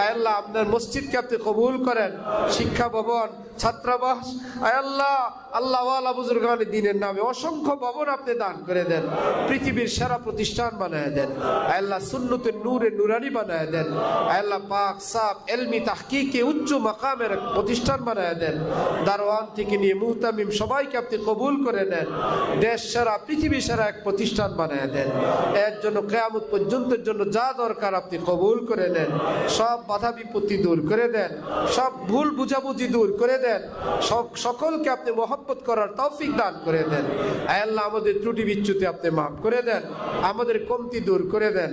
আয় আল্লাহ আপনার মসজিদকে আপনি কবুল করেন। শিক্ষা ভবন, ছাত্রাবাস, আয় আল্লাহ আল্লাহ ওয়ালা বুজুর্গানে দ্বীনের নামে অসংখ্য ভবন আপনি দান করে দেন। পৃথিবীর সেরা প্রতিষ্ঠান বানায় দেন। আয় আল্লাহ সুন্নতের নূরে নুরানি বানায় দেন। আয় আল্লাহ পাক সাফ ইলমি তাহকিকে উচ্চ মাকামের প্রতিষ্ঠান বানায় দেন। দারওয়ান থেকে নিয়ে মুহতামিম সবাইকে আপনি কবুল করে নেন। দেশ সেরা, পৃথিবী সেরা এক প্রতিষ্ঠান বানায় দেন। এর জন্য কিয়ামত পর্যন্তের জন্য যা দরকার আপনি কবুল করে নেন। সব বাধা বিপত্তি দূর করে দেন, সব ভুল বুঝাবুঝি দূর করে দেন, সকলকে আপনি মহব্বত করার তৌফিক দান করে দেন। আয় আল্লাহ আমাদের ত্রুটি বিচ্যুতি আপনি মাফ করে দেন, আমাদের কমতি দূর করে দেন।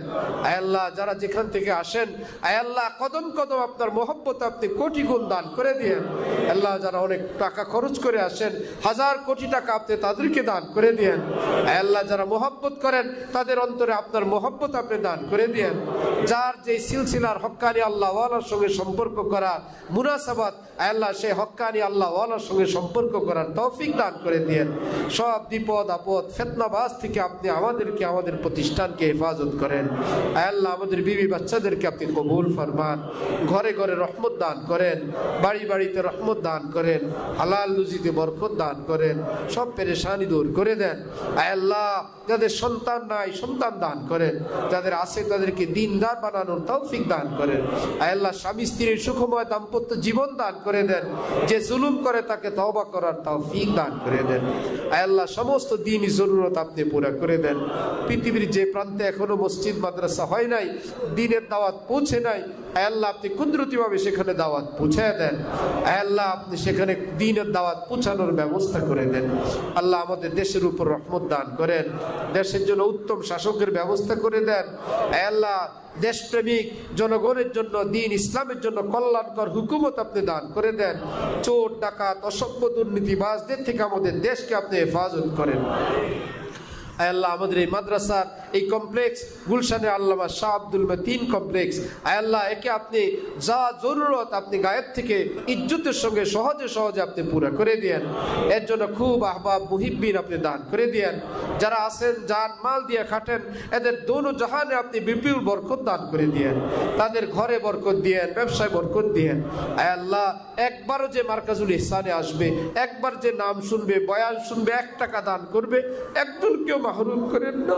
আয় আল্লাহ যারা যেখান থেকে আসেন, আয় আল্লাহ কদম কদম আপনার মহব্বত আপনি কোটি গুণ দান করে দিয়েন। আল্লাহ যারা অনেক টাকা খরচ করে আসেন, হাজার কোটি টাকা আপনি তাদেরকে দান করে দিয়েন। আয় আল্লাহ যারা মহব্বত করেন তাদের অন্তরে আপনার মহব্বত আপনি দান করে দিয়েন। যার যে সিলসিলার হক্কানি আল্লাহ ওয়ালার সঙ্গে সম্পর্ক করা মুনাসাবাত, আয় আল্লাহ সেই হক্কানি আল্লাহ ওয়ালার সঙ্গে সম্পর্ক করার তৌফিক দান করে দিয়েন। সব বিপদ আপদ ফিতনাবাজ থেকে আপনি আমাদেরকে, আমাদের প্রতিষ্ঠানকে হেফাজত করেন। আয় আল্লাহ আমাদের বিবি বাচ্চাদেরকে আপনি কবুল ফরমান। ঘরে ঘরে রহমত দান করেন, বাড়ি বাড়িতে রহমত দান করেন, হালাল রুজিতে বরকত দান করেন, সব পেরেশানি দূর করে দেন। আয় আল্লাহ যাদের সন্তান নাই সন্তান দান করেন, যাদের আছে তাদেরকে দিনদার বানানোর তৌফিক দান করেন। আয় আল্লাহ স্বামী স্ত্রীর সুখময় দাম্পত্য জীবন দান করে দেন। যে জুলুম করে তাকে তওবা করার তৌফিক দান করে দেন। আয় আল্লাহ সমস্ত দ্বীনি জরুরত আপনি পুরা করে দেন। পৃথিবীর যে প্রান্তে এখনো মসজিদ মাদ্রাসা হয় নাই, দ্বীনের দাওয়াত পৌঁছে নাই, আয় আল্লাহ আপনি কুদরতিভাবে সেখানে দাওয়াত পৌঁছায় দেন। আয় আল্লাহ আপনি সেখানে দ্বীনের দাওয়াত পৌঁছানোর ব্যবস্থা করে দেন। আল্লাহ আমাদের দেশের উপর রহমত দান করেন, দেশের জন্য উত্তম শাসকের ব্যবস্থা করে দেন। আয় আল্লাহ দেশপ্রেমিক জনগণের জন্য, দ্বীন ইসলামের জন্য কল্যাণকর হুকুমত আপনি দান করে দেন। চোর ডাকাত অসভ্য দুর্নীতিবাজদের থেকে আমাদের দেশকে আপনি হেফাজত করেন। আয় আল্লাহ আমাদের এই মাদ্রাসার এই কমপ্লেক্স গুলশানে আল্লামা শাহ আব্দুল মতিন কমপ্লেক্স, আয় আল্লাহ একে আপনি যা জরুরত আপনি গায়েব থেকে ইজ্জতের সঙ্গে সহজে সহজে আপনি পুরা করে দিয়েন। এর জন্য খুব আহবাব মুহিব্বিন আপনি দান করে দিয়েন। যারা আছেন জান মাল দিয়ে খাটেন, এদের দোনো জাহানে আপনি বিপুল বরকত দান করে দিয়েন। তাদের ঘরে বরকত দিয়েন, ব্যবসায় বরকত দিয়েন। আয় আল্লাহ একবারও যে মার্কাজুল ইহসানে আসবে, একবার যে নাম শুনবে, বয়ান শুনবে, 1 টাকা দান করবে, একজনকেও মাহরুম করেন না।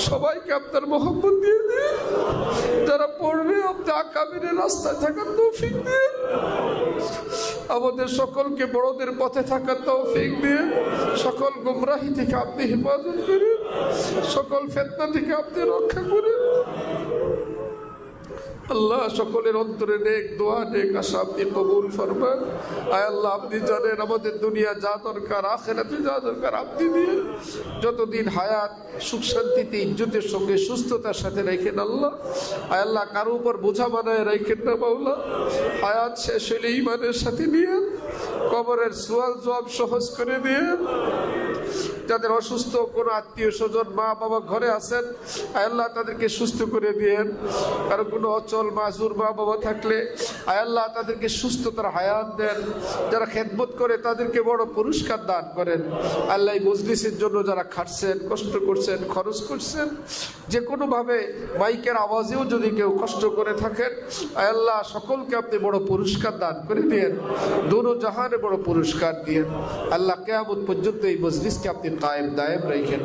সবাইকে আপনার মহব্বত দিয়ে দিন। যারা পড়বে আপনি আকাবিরের রাস্তায় থাকার তৌফিক দিন। আমাদের সকলকে বড়দের পথে থাকার তৌফিক দিন। সকল গুমরাহি থেকে আপনি হেফাজত করেন, সকল ফিতনা থেকে আপনি রক্ষা করেন। আল্লাহ সকলের অন্তরে নেক দোয়া, নেক আশা আপনি কবুল ফরমান। আয় আল্লাহ আপনি জানেন আমাদের দুনিয়া যা দরকার, আখিরাতে যা দরকার আপনি দিয়ে যতদিন হায়াত সুখ শান্তিতে ইজ্জতের সঙ্গে সুস্থতার সাথে রাখেন আল্লাহ। আয় আল্লাহ কারো উপর বোঝা বানায় রাখেন না মাওলা। হায়াত শেষ হলে ঈমানের সাথে নিয়েন, কবরের সওয়াল জবাব সহজ করে দিয়েন। যাদের অসুস্থ কোনো আত্মীয় স্বজন মা বাবা ঘরে আছেন, আয় আল্লাহ তাদেরকে সুস্থ করে দিয়েন। কারো কোনো অচল মাজুর মা বাবা থাকলে আয় আল্লাহ তাদেরকে সুস্থতার হায়াত দেন। যারা খেদমত করে তাদেরকে বড় পুরস্কার দান করেন। আল্লাহ এই মজলিসের জন্য যারা খাটছেন, কষ্ট করছেন, খরচ করছেন, যে কোনোভাবে মাইকের আওয়াজেও যদি কেউ কষ্ট করে থাকেন, আয় আল্লাহ সকলকে আপনি বড় পুরস্কার দান করে দিয়েন। দোনো জাহানে বড় পুরস্কার দিয়েন। আল্লাহ কিয়ামত পর্যন্ত এই মজলিসকে আপনি কায়েম দায়েম রাখেন।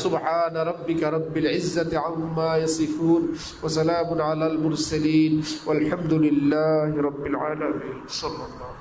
সুবহান রাব্বিকা রাব্বিল ইজ্জাতি আম্মা ইয়াসিফুন ওয়া সালামুন আলাল মুরসালিন ওয়ালহামদুলিল্লাহি রাব্বিল আলামিন। সাল্লাল্লাহু